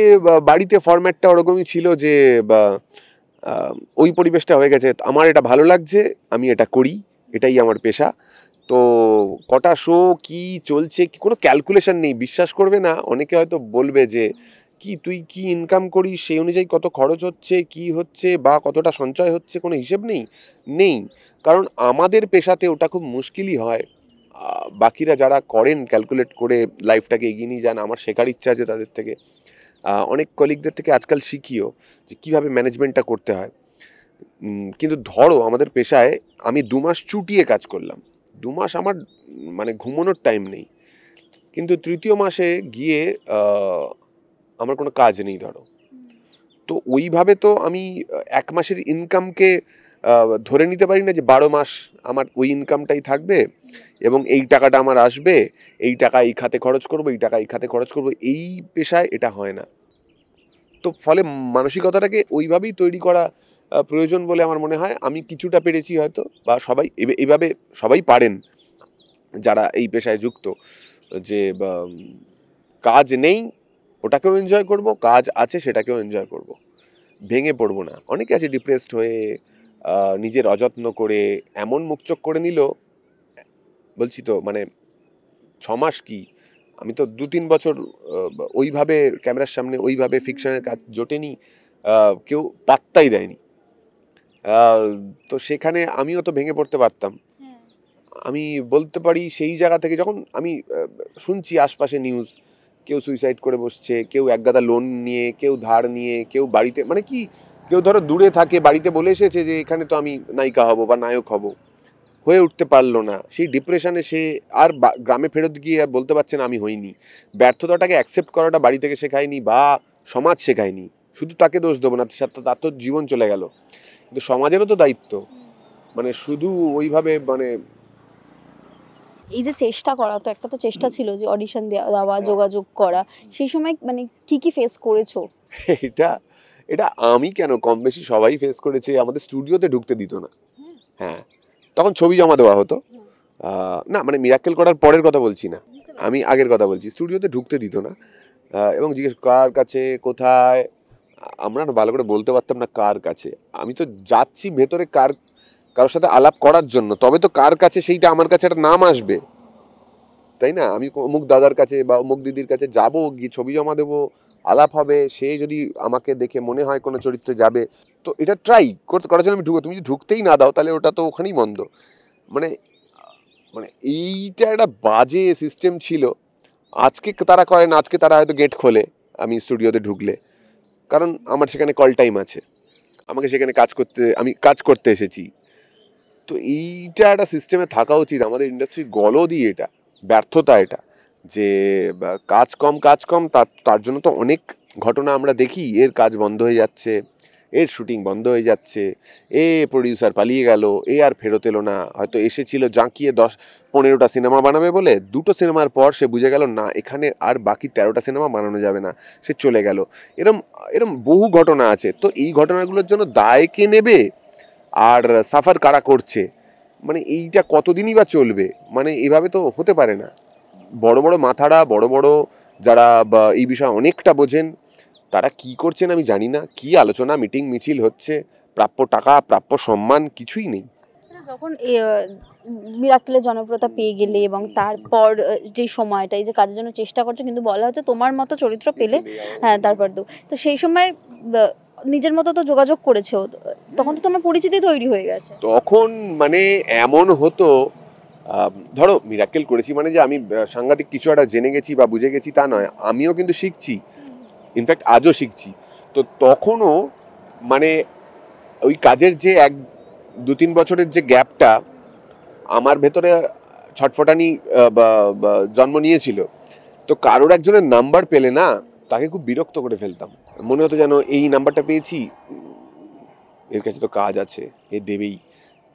বাড়িতে ফরম্যাটটা ওরকমই ছিল, যে ওই পরিবেশটা হয়ে গেছে, আমার এটা ভালো লাগছে, আমি এটা করি, এটাই আমার পেশা। তো কটা শো কি চলছে, কি কোনো ক্যালকুলেশন নেই। বিশ্বাস করবে না, অনেকে হয়তো বলবে যে তুই কি ইনকাম করিস, সেই অনুযায়ী কত খরচ হচ্ছে, কি হচ্ছে, বা কতটা সঞ্চয় হচ্ছে, কোনো হিসেব নেই। কারণ আমাদের পেশাতে ওটা খুব মুশকিলই হয়। বাকিরা যারা করেন ক্যালকুলেট করে লাইফটাকে এগিয়ে নিয়ে যান, আমার শেখার ইচ্ছা আছে তাদের থেকে, অনেক কলিগদের থেকে আজকাল শিখিও যে কীভাবে ম্যানেজমেন্টটা করতে হয়। কিন্তু ধরো আমাদের পেশায় আমি 2 মাস চুটিয়ে কাজ করলাম, 2 মাস আমার মানে ঘুমানোর টাইম নেই, কিন্তু তৃতীয় মাসে গিয়ে আমার কোনো কাজ নেই ধরো। তো ওইভাবে তো আমি 1 মাসের ইনকামকে ধরে নিতে পারি না যে 12 মাস আমার ওই ইনকামটাই থাকবে এবং এই টাকাটা আমার আসবে, এই টাকা এই খাতে খরচ করবো, এই টাকা এই খাতে খরচ করবো। এই পেশায় এটা হয় না। তো ফলে মানসিকতাটাকে ওইভাবেই তৈরি করা প্রয়োজন বলে আমার মনে হয়। আমি কিছুটা পেরেছি হয়তো, বা সবাই এইভাবে সবাই পারেন যারা এই পেশায় যুক্ত, যে কাজ নেই ওটাকেও এনজয় করব, কাজ আছে সেটাকেও এনজয় করব, ভেঙে পড়বো না। অনেকে আছে ডিপ্রেসড হয়ে নিজের অযত্ন করে এমন মুখচোখ করে নিল, বলছি তো মানে 6 মাস কি, আমি তো 2-3 বছর ওইভাবে ক্যামেরার সামনে ওইভাবে ফিকশনের কাজ জোটেনি, কেউ পাত্তাই দেয়নি। তো সেখানে আমিও তো ভেঙে পড়তে পারতাম। আমি বলতে পারি সেই জায়গা থেকে যখন আমি শুনছি আশপাশে নিউজ, কেউ সুইসাইড করে বসছে, কেউ একগাদা লোন নিয়ে, কেউ ধার নিয়ে, কেউ বাড়িতে, মানে কি কেউ ধরো দূরে থাকে, বাড়িতে বলে এসেছে যে এখানে তো আমি নায়িকা হব বা নায়ক হব, হয়ে উঠতে পারলো না, সেই ডিপ্রেশনে সে আর গ্রামে ফেরত গিয়ে আর বলতে পারছে না আমি হইনি। ব্যর্থতাটাকে অ্যাকসেপ্ট করাটা বাড়ি থেকে শেখায়নি বা সমাজ শেখায়নি। শুধু তাকে দোষ দেবো না, তার তো জীবন চলে গেল, কিন্তু সমাজেরও তো দায়িত্ব। মানে শুধু ওইভাবে মানে এই যে চেষ্টা করা, তো একটা তো চেষ্টা ছিল যে অডিশন দেওয়া, যোগাযোগ করা, সেই সময় মানে কি ফেস করেছো? এটা আমি কেন, কম বেশি সবাই ফেস করেছে। আমাদের স্টুডিওতে ঢুকতে দিত না। হ্যাঁ, তখন ছবি জমা দেওয়া হতো না, মানে মিরাক্কেল করার পরের কথা বলছি না, আমি আগের কথা বলছি। স্টুডিওতে ঢুকতে দিত না এবং জিজ্ঞেস কার কাছে, কোথায়, আমরা না ভালো করে বলতে পারতাম না কার কাছে। আমি তো যাচ্ছি ভেতরে কারোর সাথে আলাপ করার জন্য, তবে তো কার কাছে সেইটা আমার কাছে একটা নাম আসবে, তাই না? আমি অমুক দাদার কাছে বা অমুক দিদির কাছে যাব, গিয়ে ছবি জমা দেবো, আলাপ হবে, সে যদি আমাকে দেখে মনে হয় কোনো চরিত্রে যাবে, তো এটা ট্রাই করার জন্য আমি ঢুকবো। তুমি যদি ঢুকতেই না দাও তাহলে ওটা তো ওখানেই বন্ধ। মানে মানে এইটা একটা বাজে সিস্টেম ছিল। আজকে তারা করে না, আজকে তারা হয়তো গেট খোলে আমি স্টুডিওতে ঢুকলে, কারণ আমার সেখানে কল টাইম আছে, আমাকে সেখানে আমি কাজ করতে এসেছি। তো এইটা একটা সিস্টেমে থাকা উচিত। আমাদের ইন্ডাস্ট্রির গলদই এটা, ব্যর্থতা এটা, যে কাজ কম তার জন্য তো অনেক ঘটনা আমরা দেখি। এর কাজ বন্ধ হয়ে যাচ্ছে, এর শুটিং বন্ধ হয়ে যাচ্ছে, প্রডিউসার পালিয়ে গেল, আর ফেরত এলো না, হয়তো এসেছিল জাঁকিয়ে 10-15টা সিনেমা বানাবে বলে, 2টো সিনেমার পর সে বুঝে গেল না এখানে আর বাকি 13টা সিনেমা বানানো যাবে না, সে চলে গেল। এরম বহু ঘটনা আছে। তো এই ঘটনাগুলোর জন্য দায় কে নেবে আর সাফার কারা করছে? মানে এইটা কতদিনই বা চলবে? মানে এভাবে তো হতে পারে না। বড় বড় মাথারা, বড় বড় যারা বা এই বিষয়ে অনেকটা বোঝেন, তারা কি করছেন আমি জানি না। কি আলোচনা মিটিং মিছিল হচ্ছে, প্রাপ্য টাকা প্রাপ্য সম্মান কিছুই নেই। যখন মিরাক্কেলের জনপ্রিয়তা পেয়ে গেলে এবং তারপর যে সময়টা এই যে কাজের জন্য চেষ্টা করছো, কিন্তু বলা হচ্ছে তোমার মতো চরিত্র পেলে, হ্যাঁ তারপর তো সেই সময় নিজের মতো তো যোগাযোগ করেছো, তখন তো তোমার পরিচিতি তৈরি হয়ে গেছে। তখন মানে এমন হতো, ধরো মিরাক্কেল করেছি মানে যে আমি সাংঘাতিক কিছু একটা জেনে গেছি বা বুঝে গেছি তা নয়, আমিও কিন্তু শিখছি, ইনফ্যাক্ট আজও শিখছি। তো তখনও মানে ওই কাজের যে 1-2-3 বছরের যে গ্যাপটা আমার ভেতরে ছটফটানি জন্ম নিয়েছিল। তো কারোর একজনের নাম্বার পেলে না, তাকে খুব বিরক্ত করে ফেলতাম। মনে হতো যেন এই নাম্বারটা পেয়েছি, এর কাছে তো কাজ আছে, এ দেবেই।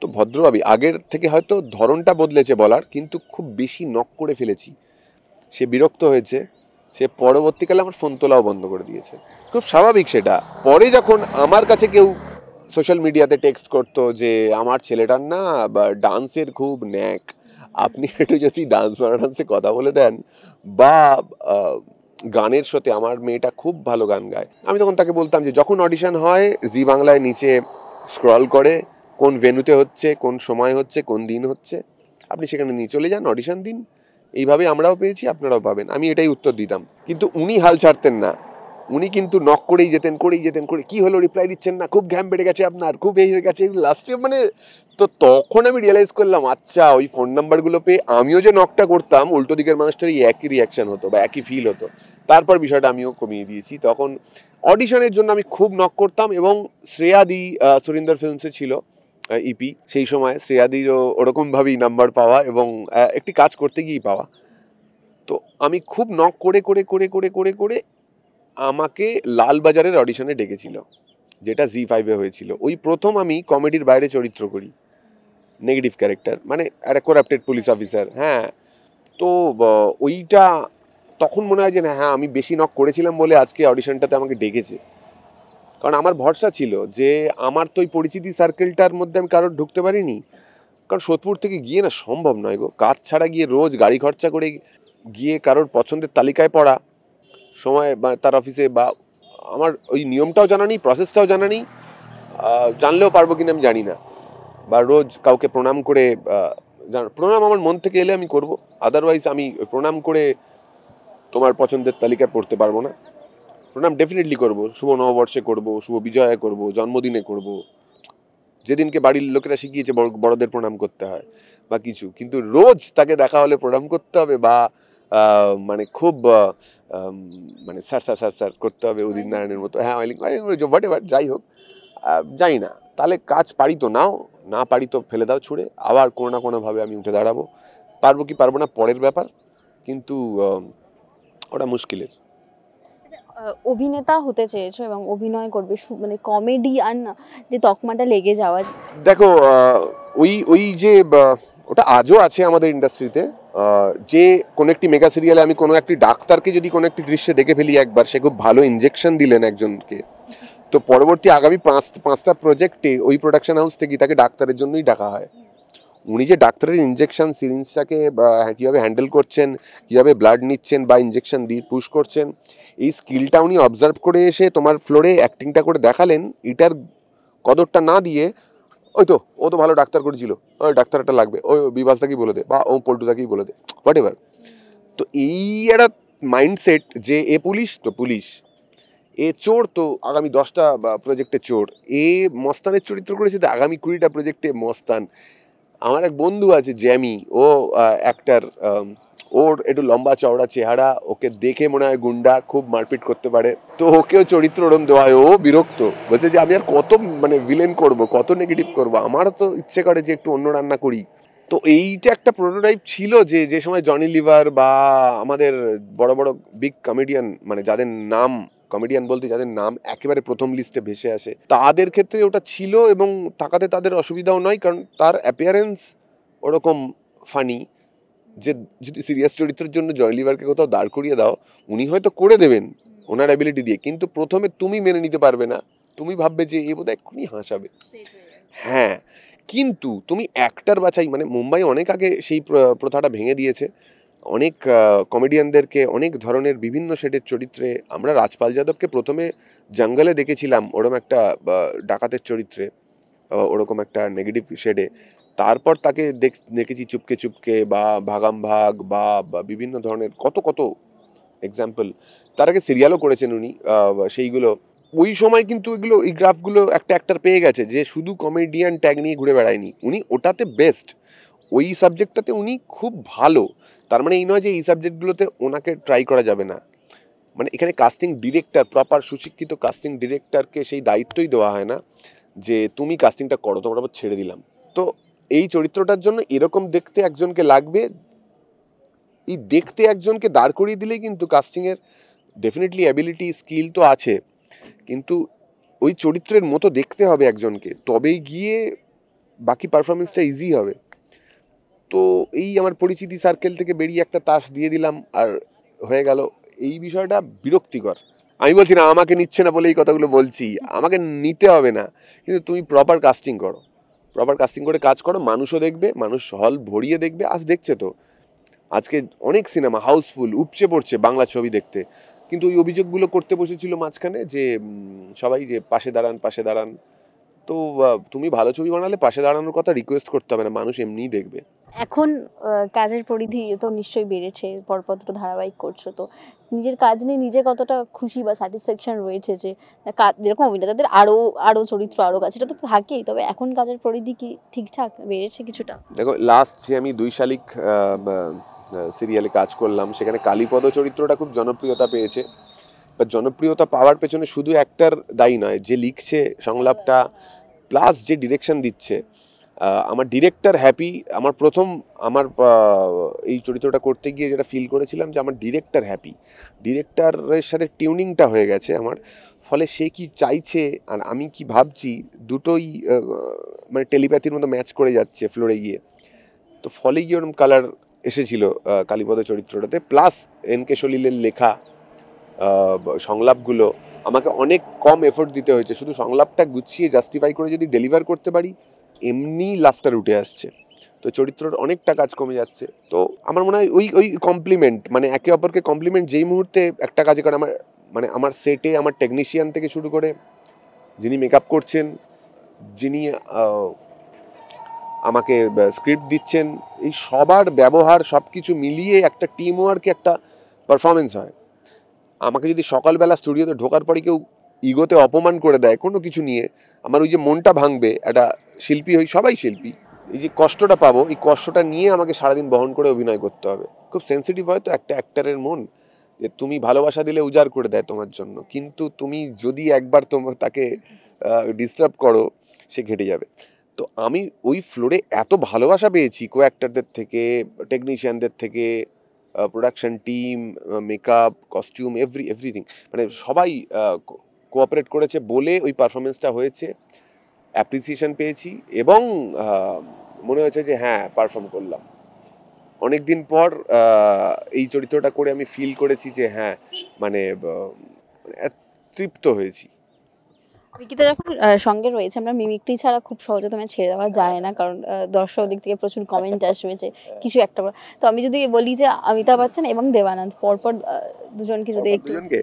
তো ভদ্রভাবে আগের থেকে হয়তো ধরনটা বদলেছে বলার, কিন্তু খুব বেশি নক করে ফেলেছি। সে বিরক্ত হয়েছে, সে পরবর্তীকালে আমার ফোন তোলাও বন্ধ করে দিয়েছে। খুব স্বাভাবিক সেটা। পরে যখন আমার কাছে কেউ সোশ্যাল মিডিয়াতে টেক্সট করতো যে আমার ছেলেটার না বা ডান্সের খুব ন্যাক, আপনি একটু যদি ডান্সে কথা বলে দেন, বা গানের শোতে আমার মেয়েটা খুব ভালো গান গায়, আমি তখন তাকে বলতাম যে যখন অডিশন হয় জি বাংলায় নিচে স্ক্রল করে কোন ভেন্যুতে হচ্ছে, কোন সময় হচ্ছে, কোন দিন হচ্ছে, আপনি সেখানে নিয়ে চলে যান, অডিশন দিন। এইভাবে আমরাও পেয়েছি, আপনারাও পাবেন। আমি এটাই উত্তর দিতাম। কিন্তু উনি হাল ছাড়তেন না, উনি কিন্তু নক করেই যেতেন করে কি হলো রিপ্লাই দিচ্ছেন না, খুব ঘ্যাম বেড়ে গেছে আপনার, খুব এই হয়ে গেছে লাস্টে মানে। তো তখন আমি রিয়েলাইজ করলাম, আচ্ছা ওই ফোন নাম্বারগুলো পেয়ে আমিও যে নকটা করতাম, উল্টো দিকের মানুষটার একই রিয়াকশন হতো বা একই ফিল হতো। তারপর বিষয়টা আমিও কমিয়ে দিয়েছি। তখন অডিশনের জন্য আমি খুব নক করতাম, এবং শ্রেয়াদি সুরিন্দর ফিল্মসে ছিল ইপি, সেই সময় শ্রেয়াদিরও ওরকমভাবেই নাম্বার পাওয়া এবং একটি কাজ করতে গিয়েই পাওয়া। তো আমি খুব নক করে করে করে করে করে করে আমাকে লালবাজারের অডিশনে ডেকেছিল, যেটা জি5-এ হয়েছিল। ওই প্রথম আমি কমেডির বাইরে চরিত্র করি, নেগেটিভ ক্যারেক্টার, মানে একটা করাপ্টেড পুলিশ অফিসার। হ্যাঁ, তো ওইটা তখন মনে হয় যে না, হ্যাঁ আমি বেশি নক করেছিলাম বলে আজকে অডিশনটাতে আমাকে ডেকেছে। কারণ আমার ভরসা ছিল যে আমার তো ওই পরিচিতি সার্কেলটার মধ্যে আমি কারোর ঢুকতে পারিনি। কারণ সোদপুর থেকে গিয়ে না সম্ভব নয় গো, কাজ ছাড়া গিয়ে রোজ গাড়ি খরচা করে গিয়ে কারোর পছন্দের তালিকায় পড়া, সময় বা তার অফিসে, বা আমার ওই নিয়মটাও জানা নেই, প্রসেসটাও জানা নেই, জানলেও পারবো কিনা আমি জানি না। বা রোজ কাউকে প্রণাম করে, প্রণাম আমার মন থেকে এলে আমি করব, আদারওয়াইজ আমি প্রণাম করে তোমার পছন্দের তালিকায় পড়তে পারবো না। প্রণাম ডেফিনেটলি করব, শুভ নববর্ষে করব, শুভ বিজয়ে করব, জন্মদিনে করব, যেদিনকে বাড়ির লোকেরা শিখিয়েছে বড়দের প্রণাম করতে হয় বা কিছু। কিন্তু রোজ তাকে দেখা হলে প্রণাম করতে হবে, বা মানে খুব মানে স্যার স্যার স্যার স্যার করতে হবে উদিত নারায়ণের মতো, হ্যাঁ হোয়াট এভার, যাই হোক, যাই না। তাহলে কাজ পারি তো নাও, না পারি তো ফেলে দাও ছুঁড়ে, আবার কোনো না কোনোভাবে আমি উঠে দাঁড়াবো। পারবো কি পারবো না পরের ব্যাপার, কিন্তু ওটা মুশকিলের। অভিনেতা হতে চেয়েছো এবং অভিনয় করবে, মানে কমেডিয়ান যে তকমাটা লেগে যাওয়া, দেখো ওই যে ওটা আজও আছে আমাদের ইন্ডাস্ট্রিতে, যে কোনো একটি মেগা সিরিয়ালে আমি কোনো একটি ডাক্তারকে যদি কোনো একটি দৃশ্যে দেখে ফেলি একবার, সে খুব ভালো ইনজেকশন দিলেন একজনকে, তো পরবর্তী আগামী 5টা প্রজেক্টে ওই প্রোডাকশন হাউস থেকে তাকে ডাক্তারের জন্যই ডাকা হয়। উনি যে ডাক্তারের ইনজেকশন সিরিঞ্জটাকে কীভাবে হ্যান্ডেল করছেন, কীভাবে ব্লাড নিচ্ছেন বা ইনজেকশন দিয়ে পুশ করছেন, এই স্কিলটা উনি অবজার্ভ করে এসে তোমার ফ্লোরে অ্যাক্টিংটা করে দেখালেন। এটার কদরটা না দিয়ে ওই তো ও তো ভালো ডাক্তার করেছিল, ওই ডাক্তারটা লাগবে, ওই বিভাসদাকেই বলে দে বা ও পল্টুদাকেই বলে দে, হোয়াট এভার। তো এই একটা মাইন্ডসেট যে এ পুলিশ তো পুলিশ, এ চোর তো আগামী 10টা প্রজেক্টে চোর, এ মস্তানের চরিত্র করেছে তো আগামী 20টা প্রজেক্টে মস্তান। আমার এক বন্ধু আছে জ্যামি, ও অ্যাক্টার, ওর একটু লম্বা চওড়া চেহারা, ওকে দেখে মনে হয় গুন্ডা, খুব মারপিট করতে পারে, তো ওকেও চরিত্র ওরম দেওয়া হয়। ও বিরক্ত, বলছে যে আমি আর কত মানে ভিলেন করব, কত নেগেটিভ করব, আমারও তো ইচ্ছে করে যে একটু অন্য রান্না করি। তো এইটা একটা প্রোটোটাইপ ছিল যে যে সময় জনি লিভার বা আমাদের বড় বড় বিগ কমেডিয়ান, মানে যাদের নাম কমেডিয়ান বলতে যাদের নাম একেবারে প্রথম লিস্টে ভেসে আসে, তাদের ক্ষেত্রে ওটা ছিল এবং থাকাতে তাদের অসুবিধাও নয়, কারণ তার অ্যাপিয়ারেন্স ওরকম ফানি যে যদি সিরিয়াস চরিত্রের জন্য জনি লিভারকে কোথাও দাঁড় করিয়ে দাও, উনি হয়তো করে দেবেন ওনার অ্যাবিলিটি দিয়ে, কিন্তু প্রথমে তুমি মেনে নিতে পারবে না, তুমি ভাববে যে এ বোধহয় এক্ষুনি হাসাবে। হ্যাঁ, কিন্তু তুমি অ্যাক্টার বাছাই, মানে মুম্বাই অনেক আগে সেই প্রথাটা ভেঙে দিয়েছে। অনেক কমেডিয়ানদেরকে অনেক ধরনের বিভিন্ন শেডের চরিত্রে, আমরা রাজপাল যাদবকে প্রথমে জঙ্গলে দেখেছিলাম ওরকম একটা ডাকাতের চরিত্রে, ওরকম একটা নেগেটিভ শেডে, তারপর তাকে দেখেছি চুপকে চুপকে বা ভাগাম ভাগ বা বিভিন্ন ধরনের কত কত এক্সাম্পল, তার আগে সিরিয়ালও করেছেন উনি, সেইগুলো ওই সময় কিন্তু এগুলো এই গ্রাফগুলো একটা অ্যাক্টার পেয়ে গেছে যে শুধু কমেডিয়ান ট্যাগ নিয়ে ঘুরে বেড়ায়নি, উনি ওটাতে বেস্ট, ওই সাবজেক্টটাতে উনি খুব ভালো। তার মানে এই নয় যে এই সাবজেক্টগুলোতে ওনাকে ট্রাই করা যাবে না, মানে এখানে কাস্টিং ডিরেক্টর, প্রপার সুশিক্ষিত কাস্টিং ডিরেক্টরকে সেই দায়িত্বই দেওয়া হয় না যে তুমি কাস্টিংটা করো, তোমার আবার ছেড়ে দিলাম। তো এই চরিত্রটার জন্য এরকম দেখতে একজনকে লাগবে, এই দেখতে একজনকে দাঁড় করিয়ে দিলেই কিন্তু কাস্টিংয়ের ডেফিনেটলি অ্যাবিলিটি স্কিল তো আছে, কিন্তু ওই চরিত্রের মতো দেখতে হবে একজনকে, তবেই গিয়ে বাকি পারফরমেন্সটা ইজি হবে। তো এই আমার পরিচিতি সার্কেল থেকে বেরিয়ে একটা তাস দিয়ে দিলাম আর হয়ে গেল, এই বিষয়টা বিরক্তিকর। আমি বলছি না আমাকে নিচ্ছে না বলে এই কথাগুলো বলছি, আমাকে নিতে হবে না, কিন্তু তুমি প্রপার কাস্টিং করো, প্রপার কাস্টিং করে কাজ করো, মানুষও দেখবে, মানুষ হল ভরিয়ে দেখবে, আজ দেখছে তো, আজকে অনেক সিনেমা হাউসফুল উপচে পড়ছে বাংলা ছবি দেখতে, কিন্তু ওই অভিযোগগুলো করতে বসেছিল মাঝখানে যে সবাই যে পাশে দাঁড়ান পাশে দাঁড়ান। তো তুমি ভালো ছবি বানালে পাশে দাঁড়ানোর কথা রিকোয়েস্ট করতে হবে না, মানুষ এমনিই দেখবে। এখন কাজের পরিধি তো নিশ্চয়ই বেড়েছে, পরপর তো ধারাবাহিক করছো, তো নিজের কাজ নিয়ে নিজে কতটা খুশি বা স্যাটিসফ্যাকশন রয়েছে যে কাজ, যেরকম অভিনেতাদের আরো চরিত্র আরো কাজ, সেটা তো থাকেই, তবে এখন কাজের পরিধি কি ঠিকঠাক বেড়েছে কিছুটা? দেখো লাস্ট যে আমি 2 শালিক সিরিয়ালে কাজ করলাম, সেখানে কালীপদ চরিত্রটা খুব জনপ্রিয়তা পেয়েছে, বা জনপ্রিয়তা পাওয়ার পেছনে শুধু একটার দায়ী নয়, যে লিখছে সংলাপটা প্লাস যে ডিরেকশন দিচ্ছে। আমার ডিরেক্টর হ্যাপি, আমার প্রথম আমার এই চরিত্রটা করতে গিয়ে যেটা ফিল করেছিলাম যে আমার ডিরেক্টর হ্যাপি, ডিরেক্টরের সাথে টিউনিংটা হয়ে গেছে আমার, ফলে সে কি চাইছে আর আমি কি ভাবছি দুটোই মানে টেলিপ্যাথির মতো ম্যাচ করে যাচ্ছে ফ্লোরে গিয়ে, তো ফলে গিয়ে ওরকম কালার এসেছিল কালীপদ চরিত্রটাতে। Plus N K. সলিলের লেখা সংলাপগুলো আমাকে অনেক কম এফোর্ট দিতে হয়েছে, শুধু সংলাপটা গুছিয়ে জাস্টিফাই করে যদি ডেলিভার করতে পারি এমনি লাফটার উঠে আসছে, তো চরিত্রের অনেকটা কাজ কমে যাচ্ছে। তো আমার মনে হয় ওই ওই কমপ্লিমেন্ট, মানে একে অপরকে কমপ্লিমেন্ট, যেই মুহূর্তে একটা কাজে করে আমার, মানে আমার সেটে আমার টেকনিশিয়ান থেকে শুরু করে যিনি মেকআপ করছেন, যিনি আমাকে স্ক্রিপ্ট দিচ্ছেন, এই সবার ব্যবহার সব কিছু মিলিয়ে একটা টিম ওয়ার্কে একটা পারফরমেন্স হয়। আমাকে যদি সকালবেলা স্টুডিওতে ঢোকার পরে কেউ ইগোতে অপমান করে দেয় কোনো কিছু নিয়ে, আমার ওই যে মনটা ভাঙবে, একটা শিল্পী হই, সবাই শিল্পী, এই যে কষ্টটা পাবো, এই কষ্টটা নিয়ে আমাকে সারাদিন বহন করে অভিনয় করতে হবে। খুব সেন্সিটিভ হয় তো একটা অ্যাক্টারের মন, যে তুমি ভালোবাসা দিলে উজাড় করে দেয় তোমার জন্য, কিন্তু তুমি যদি একবার তাকে ডিস্টার্ব করো সে ঘেটে যাবে। তো আমি ওই ফ্লোরে এত ভালোবাসা পেয়েছি কো অ্যাক্টারদের থেকে, টেকনিশিয়ানদের থেকে, production team, makeup, costume, everything, মানে সবাই কোঅপারেট করেছে বলে ওই পারফরমেন্সটা হয়েছে, অ্যাপ্রিসিয়েশন পেয়েছি এবং মনে হয়েছে যে হ্যাঁ পারফর্ম করলাম। অনেকদিন পর এই চরিত্রটা করে আমি ফিল করেছি যে হ্যাঁ মানে তৃপ্ত হয়েছি। বিকিতা যখন সঙ্গে রয়েছে, আমরা মিমিক্রি ছাড়া খুব সহজে তোমায় ছেড়ে দেওয়া যায় না, কারণ দর্শক দিক থেকে প্রচুর কমেন্ট আসবে যে কিছু একটা তো আমি যদি বলি যে অমিতাভ বচ্চন এবং দেবানন্দ পরপর দুজনকে যদি একটু দুজনকে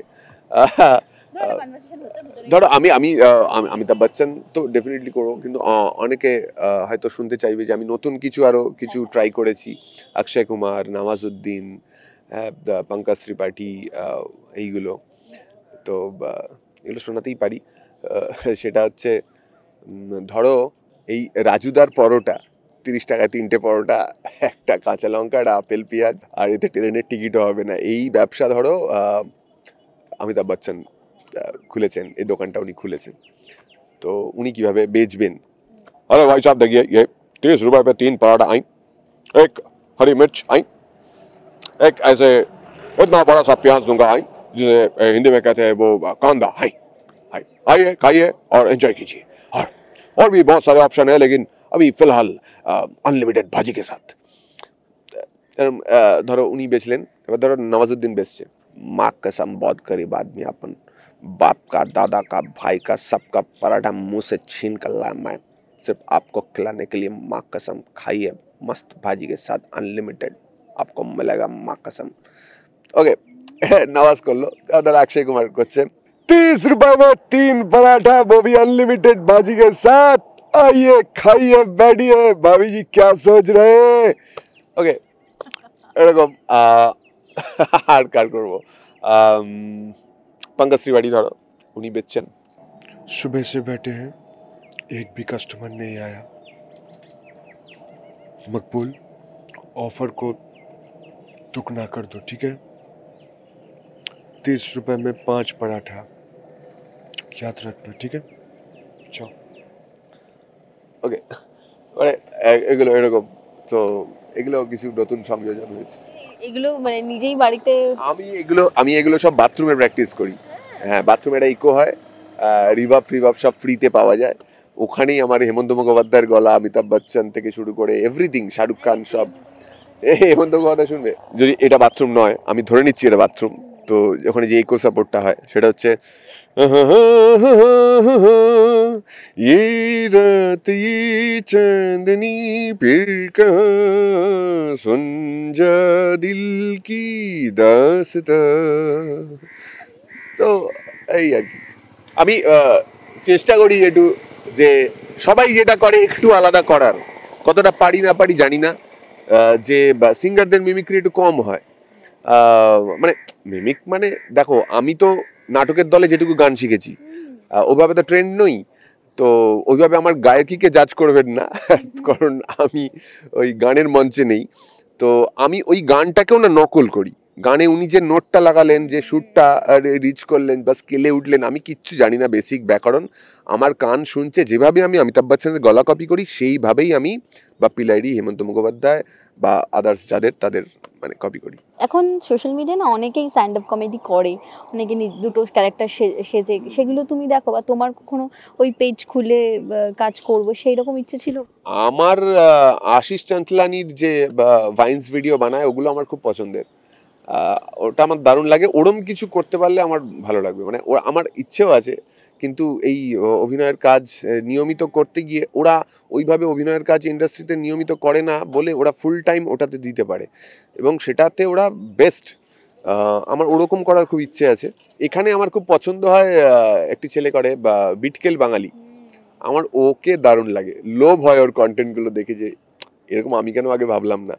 ধরো আমি আমি অমিতাভ বচ্চন তো ডেফিনেটলি করবো, কিন্তু অনেকে হয়তো শুনতে চাইবে যে আমি নতুন কিছু আরো কিছু ট্রাই করেছি, অক্ষয় কুমার, নওয়াজুদ্দিন, পঙ্কজ ত্রিপাঠী, এইগুলো তো এগুলো শোনাতেই পারি। সেটা হচ্ছে ধরো এই রাজুদার পরোটা, 30 টাকায় 3টে পরোটা, একটা কাঁচা লঙ্কা, আপেল, পেঁয়াজ, আর এতে ট্রেনের টিকিটও হবে না, এই ব্যবসা ধরো অমিতাভ বচ্চন খুলেছেন, এই দোকানটা উনি খুলেছেন। তো উনি কিভাবে বেচবেন, अरे भाई साहब देखिए ये 30 रुपए पे 3 पराठा आई, एक हरी मिर्च आई, एक ऐसे इतना बड़ा सा प्याज दूंगा आई, जिसे हिंदी में कहते हैं वो कांदा। हाय हाय आइए खाइए और एंजॉय कीजिए। और भी बहुत सारे ऑप्शन है, लेकिन अभी फिलहाल अनलिमिटेड भाजी के साथ। ধরো উনি বেচলেন, এবার ধরো নওয়াজুদ্দিন বেচছে, माँ कसम बहुत गरीब आदमी, अपन बाप का, दादा का, भाई का, सबका पराठा मुंह से छीन कर लाया मैं सिर्फ आपको खिलाने के लिए, माँ कसम खाइए मस्त भाजी के साथ, अनलिमिटेड आपको मिलेगा माँ कसम। ओके नवाज कर लो, उधर अक्षय कुमार করছে 30 रुपए में 3 पराठा, वो भी अनलिमिटेड भाजी के साथ, आइए खाइए बैठिए, भाभी जी क्या सोच रहे हैं। ओके এরকম আর কার করবো, पंकज त्रिपाठी ধরো উনি বেচছেন, सुबह से बैठे हैं एक भी कस्टमर नहीं आया, मकबूल ऑफर को दुगना कर दो ठीक है, 30 रुपए में 5 पराठा, याद रखना ठीक है, चलो। ওকে মানে এগুলো এরকম, তো এগুলো কিছু নতুন সংযোজন হয়েছে। এগুলো মানে নিজেই বাড়িতে আমি এগুলো সব বাথরুমে প্র্যাকটিস করি। হ্যাঁ, বাথরুমে একটা ইকো হয়, রিভাব সব ফ্রিতে পাওয়া যায়, ওখানেই আমার হেমন্ত মুখোপাধ্যায়ের গলা, অমিতাভ বচ্চন থেকে শুরু করে এভরিথিং, শাহরুখ খান, সব। হেমন্ত মুখোপাধ্যায় শুনবে, যদি এটা বাথরুম নয়, আমি ধরে নিচ্ছি এটা বাথরুম, তো ওখানে যে ইকো সাপোর্টটা হয় সেটা হচ্ছে ये रात ये चांदनी फिर कहाँ सुन जा दिल की दास्तां। তো এই আর কি, আমি চেষ্টা করি একটু যে সবাই যেটা করে একটু আলাদা করার, কতটা পারি না পারি জানি না, যে সিঙ্গারদের মিমিক্রি একটু কম হয়, মানে মিমিক মানে দেখো আমি তো নাটকের দলে যেটুকু গান শিখেছি, ওইভাবে তো ট্রেন্ড নই, তো ওইভাবে আমার গায়কিকে জাজ করবেন না, কারণ আমি ওই গানের মঞ্চে নেই, তো আমি ওই গানটাকেও না নকল করি, গানে উনি যে নোটটা লাগালেন, যে সুরটা রিচ করলেন বা স্কেলে উঠলেন, আমি কিচ্ছু জানি না বেসিক ব্যাকরণ, আমার কান শুনছে যেভাবে আমি অমিতাভ বচ্চনের গলা কপি করি সেইভাবেই আমি বাপ্পি লাহিড়ী, হেমন্ত মুখোপাধ্যায় বা আদার্স যাদের তাদের মানে কপি করি। এখন সোশ্যাল মিডিয়ায় না অনেকেই স্ট্যান্ড আপ কমেডি করে, অনেকে দুটো ক্যারেক্টার সেজে, সেগুলো তুমি দেখো বা তোমার কখনো ওই পেজ খুলে কাজ করবো সেই রকম ইচ্ছে ছিল? আমার আশিস চান্দলানির যে ভাইন্স ভিডিও বানায় ওগুলো আমার খুব পছন্দের, ওটা আমার দারুণ লাগে, ওরম কিছু করতে পারলে আমার ভালো লাগবে, মানে আমার ইচ্ছেও আছে, কিন্তু এই অভিনয়ের কাজ নিয়মিত করতে গিয়ে ওরা ওইভাবে অভিনয়ের কাজ ইন্ডাস্ট্রিতে নিয়মিত করে না বলে ওরা ফুল টাইম ওটাতে দিতে পারে এবং সেটাতে ওরা বেস্ট, আমার ওরকম করার খুব ইচ্ছে আছে। এখানে আমার খুব পছন্দ হয় একটি ছেলে করে বা বিটকেল বাঙালি, আমার ওকে দারুণ লাগে, লোভ হয় ওর কন্টেন্টগুলো দেখে যে এরকম আমি কেন আগে ভাবলাম না।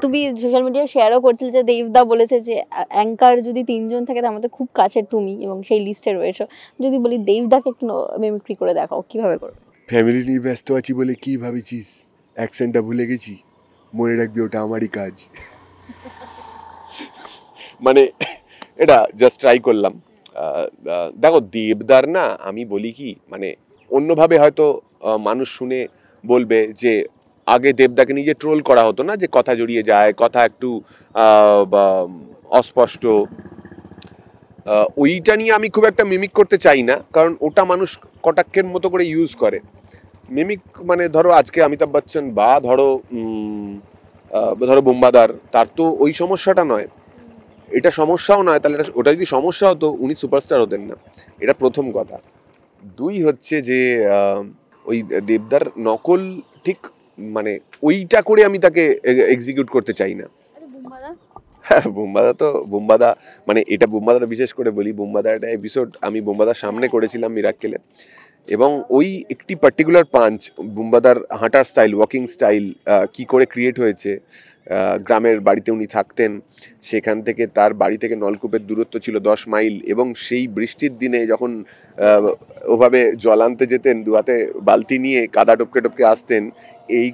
তুমি সোশ্যাল মিডিয়ায় শেয়ারও করছিলে যে দেবদা বলেছে যে অ্যাঙ্কার যদি 3 জন থাকে তার মধ্যে খুব কাছের তুমি এবং সেই লিস্টে রয়েছো, যদি বলি দেবদাকে একটু মিমিক্রি করে দেখাও, কিভাবে করবে? ফ্যামিলি নিয়ে ব্যস্ত আছি বলে কি ভাবিছিস, অ্যাকসেন্টটা ভুলে গেছি, মনে রাখবি ওটা আমারই কাজ। মানে এটা জাস্ট ট্রাই করলাম। দেখো দেবদার না, আমি বলি কি মানে অন্যভাবে হয়তো মানুষ শুনে বলবে যে আগে দেবদাকে নিজে ট্রোল করা হতো না, যে কথা জড়িয়ে যায়, কথা একটু অস্পষ্ট, ওইটা নিয়ে আমি খুব একটা মিমিক করতে চাই না, কারণ ওটা মানুষ কটাক্ষের মতো করে ইউজ করে। মিমিক মানে ধরো আজকে অমিতাভ বচ্চন বা ধরো বুম্বাদার, তার তো ওই সমস্যাটা নয়, এটা সমস্যাও নয়, তাহলে ওটা যদি সমস্যা হতো উনি সুপারস্টার হতেন না, এটা প্রথম কথা। দুই হচ্ছে যে ওই দেবদার নকল ঠিক মানে ওইটা করে আমি তাকে এক্সিকিউট করতে চাই না। হ্যাঁ, বুম্বাদা মানে এটা বুম্বাদার বিশেষ করে বলি, বুম্বাদার একটা এপিসোড আমি বুম্বাদার সামনে করেছিলাম মিরাক্কেলে, এবং ওই একটি পার্টিকুলার পাঞ্চ বুম্বাদার হাঁটার স্টাইল, ওয়াকিং স্টাইল কি করে ক্রিয়েট হয়েছে। গ্রামের বাড়িতে উনি থাকতেন, সেখান থেকে তার বাড়ি থেকে নলকূপের দূরত্ব ছিল 10 মাইল, এবং সেই বৃষ্টির দিনে যখন ওভাবে জল আনতে যেতেন দু হাতে বালতি নিয়ে, কাদা টপকে টপকে আসতেন, এই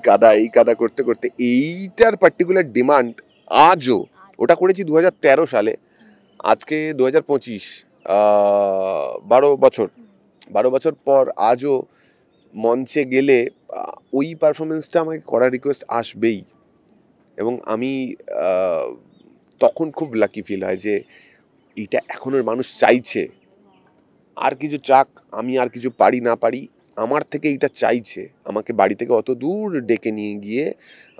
কাদা করতে করতে এইটার পার্টিকুলার ডিমান্ড আজও, ওটা করেছি 2013 সালে, আজকে 2025, 12 বছর পর আজও মঞ্চে গেলে ওই পারফরমেন্সটা আমাকে করার রিকোয়েস্ট আসবেই। এবং আমি তখন খুব লাকি ফিল হয় যে এটা এখনের মানুষ চাইছে, আর কিছু চাক, আমি আর কিছু পারি না পারি, আমার থেকে এইটা চাইছে, আমাকে বাড়ি থেকে অত দূর ডেকে নিয়ে গিয়ে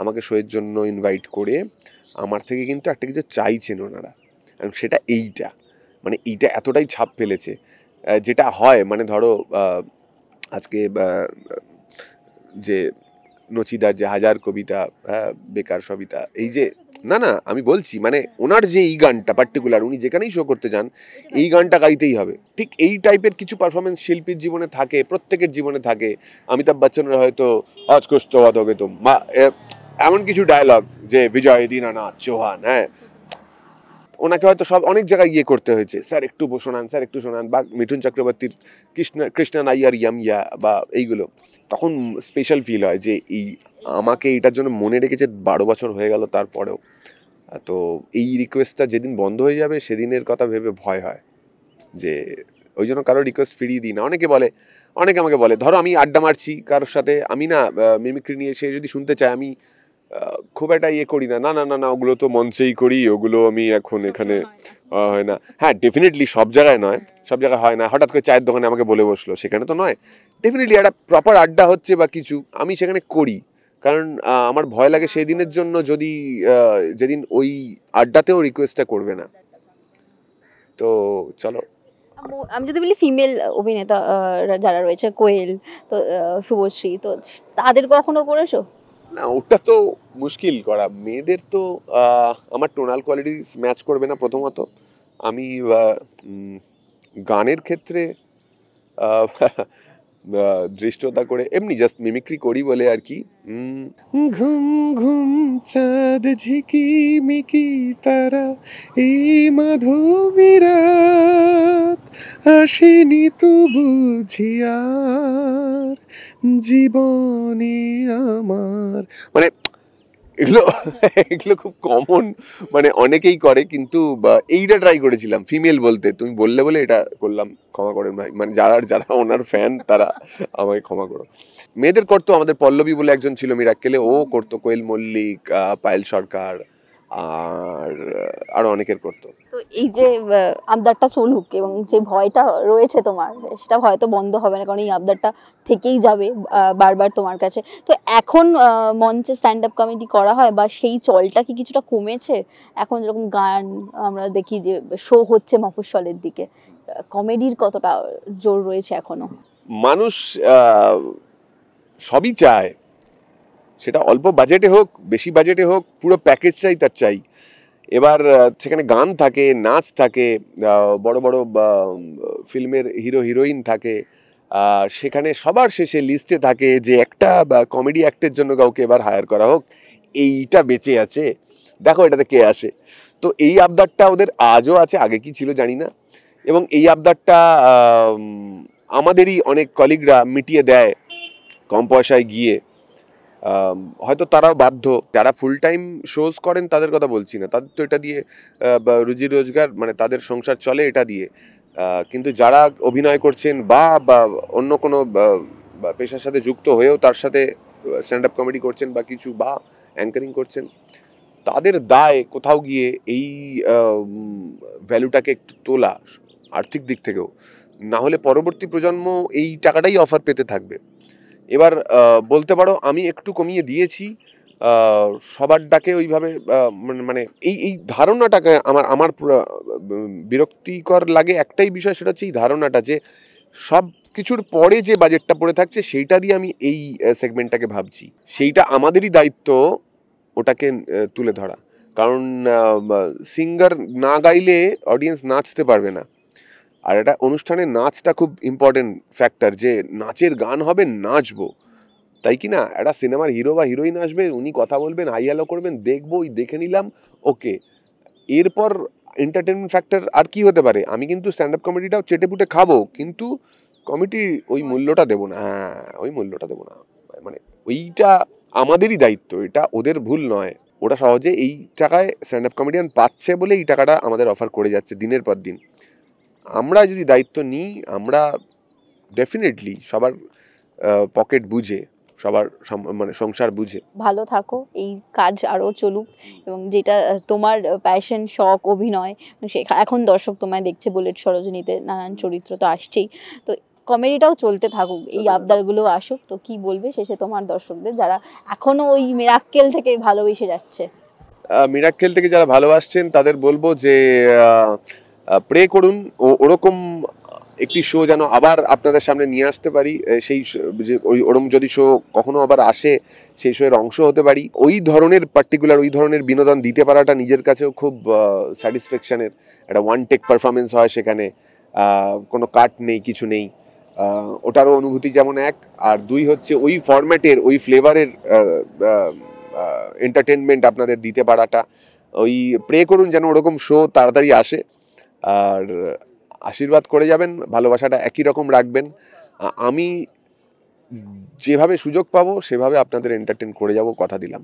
আমাকে শোয়ের জন্য ইনভাইট করে আমার থেকে কিন্তু একটা কিছু চাইছেন ওনারা, এবং সেটা এইটা মানে এইটা এতটাই ছাপ ফেলেছে। যেটা হয় মানে ধরো আজকে যে নচিদার যে 1000 কবিতা, বেকার সবিতা, এই যে না আমি বলছি মানে ওনার যে এই গানটা পার্টিকুলার উনি যেখানেই শো করতে যান এই গানটা গাইতেই হবে, ঠিক এই টাইপের কিছু পারফরমেন্স শিল্পীর জীবনে থাকে, প্রত্যেকের জীবনে থাকে। অমিতাভ বচ্চনের হয়তো আজ কুছ তো বাত হোগে তুম, এমন কিছু ডায়লগ যে বিজয় দীনানাথ চৌহান, হ্যাঁ ওনাকে হয়তো সব অনেক জায়গায় গিয়ে করতে হয়েছে, স্যার একটু শোনান, স্যার একটু শোনান, বা মিঠুন চক্রবর্তীর কৃষ্ণা নাইয়ার ইয়ামিয়া বা এইগুলো, তখন স্পেশাল ফিল হয় যে এই আমাকে এটার জন্য মনে রেখেছে 12 বছর হয়ে গেল তারপরেও। তো এই রিকোয়েস্টটা যেদিন বন্ধ হয়ে যাবে সেদিনের কথা ভেবে ভয় হয়, যে ওই জন্য কারো রিকোয়েস্ট ফিরিয়ে দিই না। অনেকে আমাকে বলে, ধরো আমি আড্ডা মারছি কারোর সাথে, আমি না মিমিক্রি নিয়ে সে যদি শুনতে চায়, আমি খুব একটা ইয়ে করি না, ওগুলো তো মঞ্চেই করি, ওগুলো আমি এখন এখানে হয় না। হ্যাঁ ডেফিনেটলি সব জায়গায় নয়, সব জায়গায় হয় না, হঠাৎ করে চায়ের দোকানে আমাকে বলে বসলো, সেখানে তো নয়। ডেফিনেটলি একটা প্রপার আড্ডা হচ্ছে বা কিছু, আমি সেখানে করি, কারণ আমার ভয় লাগে সেই দিনের জন্য যদি যেদিন ওই আড্ডাতেও রিকোয়েস্টটা করবে না। তো চলো, আমি যদি বলি ফিমেল অভিনেতা যারা রয়েছে, কোয়েল, তো শুভশ্রী, তো তাদের কখনো করেছো? না ওটা তো মুশকিল করা, মেয়েদের তো আমার টোনাল কোয়ালিটি ম্যাচ করবে না প্রথমত। আমি গানের ক্ষেত্রে দৃষ্টতা করে এমনি জাস্ট মিমিক্রি করি বলে আর কি। ঘুম ঘুম চাঁদ ঝিকি মিকি তারা এই মাধবীরাত আসেনি তো বুঝিয়ার জীবনে আমার, মানে এগুলো খুব কমন, মানে অনেকেই করে, কিন্তু এইটা ট্রাই করেছিলাম ফিমেল বলতে, তুমি বললে বলে এটা করলাম, ক্ষমা করেন ভাই, মানে যারা ওনার ফ্যান তারা আমায় ক্ষমা করো। মেয়েদের করতো, আমাদের পল্লবী বলে একজন ছিল মিরাক্কেলে, ও করতো, কোয়েল মল্লিক, পায়েল সরকার, আর আরো অনেকের করতো। তো এই যে আবদারটা চলুক এবং যে ভয়টা রয়েছে তোমার, সেটা হয়তো বন্ধ হবে না, কারণ এই আবদারটা থেকেই যাবে বারবার তোমার কাছে। তো এখন মঞ্চে স্ট্যান্ড আপ কমেডি করা হয়, বা সেই চলটা কি কিছুটা কমেছে? এখন যেরকম গান আমরা দেখি যে শো হচ্ছে মফস্বলের দিকে, কমেডির কতটা জোর রয়েছে এখনো? মানুষ সবই চায়, সেটা অল্প বাজেটে হোক বেশি বাজেটে হোক, পুরো প্যাকেজটাই তার চাই। এবার সেখানে গান থাকে, নাচ থাকে, বড় বড় ফিল্মের হিরো হিরোইন থাকে, সেখানে সবার শেষে লিস্টে থাকে যে একটা কমেডি অ্যাক্টের জন্য কাউকে এবার হায়ার করা হোক, এইটা বেঁচে আছে, দেখো এটাতে কে আসে। তো এই আবদারটা ওদের আজও আছে, আগে কি ছিল জানি না, এবং এই আবদারটা আমাদেরই অনেক কলিগরা মিটিয়ে দেয় কম পয়সায় গিয়ে। হয়তো তারাও বাধ্য, যারা ফুল টাইম শোজ করেন তাদের কথা বলছি না, তাদের তো এটা দিয়ে রুজি রোজগার, মানে তাদের সংসার চলে এটা দিয়ে, কিন্তু যারা অভিনয় করছেন বা অন্য কোনো পেশার সাথে যুক্ত হয়েও তার সাথে স্ট্যান্ড আপ কমেডি করছেন বা কিছু, বা অ্যাঙ্কারিং করছেন, তাদের দায় কোথাও গিয়ে এই ভ্যালুটাকে একটু তোলা, আর্থিক দিক থেকেও, না হলে পরবর্তী প্রজন্ম এই টাকাটাই অফার পেতে থাকবে। এবার বলতে পারো আমি একটু কমিয়ে দিয়েছি, সবার ডাকে ওইভাবে মানে এই এই ধারণাটাকে আমার আমার বিরক্তিকর লাগে একটাই বিষয়, সেটা হচ্ছে এই ধারণাটা যে সব কিছুর পরে যে বাজেটটা পড়ে থাকছে সেইটা দিয়ে আমি এই সেগমেন্টটাকে ভাবছি। সেইটা আমাদেরই দায়িত্ব ওটাকে তুলে ধরা, কারণ সিঙ্গার না গাইলে অডিয়েন্স নাচতে পারবে না। আর এটা অনুষ্ঠানে নাচটা খুব ইম্পর্টেন্ট ফ্যাক্টর, যে নাচের গান হবে, নাচবো, তাই কি না? একটা সিনেমার হিরো বা হিরোইন আসবে, উনি কথা বলবেন, হাই হ্যালো করবেন, দেখবো, ওই দেখে নিলাম, ওকে। এরপর এন্টারটেনমেন্ট ফ্যাক্টর আর কি হতে পারে? আমি কিন্তু স্ট্যান্ড আপ কমেডিটাও চেটে পুটে খাবো, কিন্তু কমিটি ওই মূল্যটা দেবো না। হ্যাঁ, ওই মূল্যটা দেবো না, মানে ওইটা আমাদেরই দায়িত্ব, এটা ওদের ভুল নয়। ওরা সহজে এই টাকায় স্ট্যান্ড আপ কমেডিয়ান পাচ্ছে বলে এই টাকাটা আমাদের অফার করে যাচ্ছে দিনের পর দিন। আমরা যদি দায়িত্ব নিই, আমরা ডেফিনেটলি সবার পকেট বুঝে, সবার মানে সংসার বুঝে। ভালো থাকো, এই কাজ আরও চলুক, এবং যেটা তোমার প্যাশন, শখ, অভিনয়, এখন দর্শক তোমায় দেখছে বুলেট সরোজিনীতে, নানান চরিত্র তো আসছেই, তো কমেডিটাও চলতে থাকুক, এই আবদারগুলো আসুক। তো কি বলবে শেষে তোমার দর্শকদের, যারা এখনো ওই মিরাক্কেল থেকে ভালোবেসে যাচ্ছে? মিরাক্কেল থেকে যারা ভালোবাসছেন তাদের বলবো যে প্রে করুন, ওরকম একটি শো যেন আবার আপনাদের সামনে নিয়ে আসতে পারি। সেই যে ওরম যদি শো কখনো আবার আসে, সেই শোয়ের অংশ হতে পারি। ওই ধরনের পার্টিকুলার ওই ধরনের বিনোদন দিতে পারাটা নিজের কাছেও খুব স্যাটিসফ্যাকশনের। একটা ওয়ান টেক পারফরমেন্স হয় সেখানে, কোনো কাট নেই, কিছু নেই, ওটারও অনুভূতি যেমন এক। আর দুই হচ্ছে ওই ফরম্যাটের, ওই ফ্লেভারের এন্টারটেনমেন্ট আপনাদের দিতে পারাটা। ওই প্রে করুন যেন ওরকম শো তাড়াতাড়ি আসে, আর আশীর্বাদ করে যাবেন, ভালোবাসাটা একই রকম রাখবেন। আমি যেভাবে সুযোগ পাবো সেভাবে আপনাদের এন্টারটেন করে যাব, কথা দিলাম।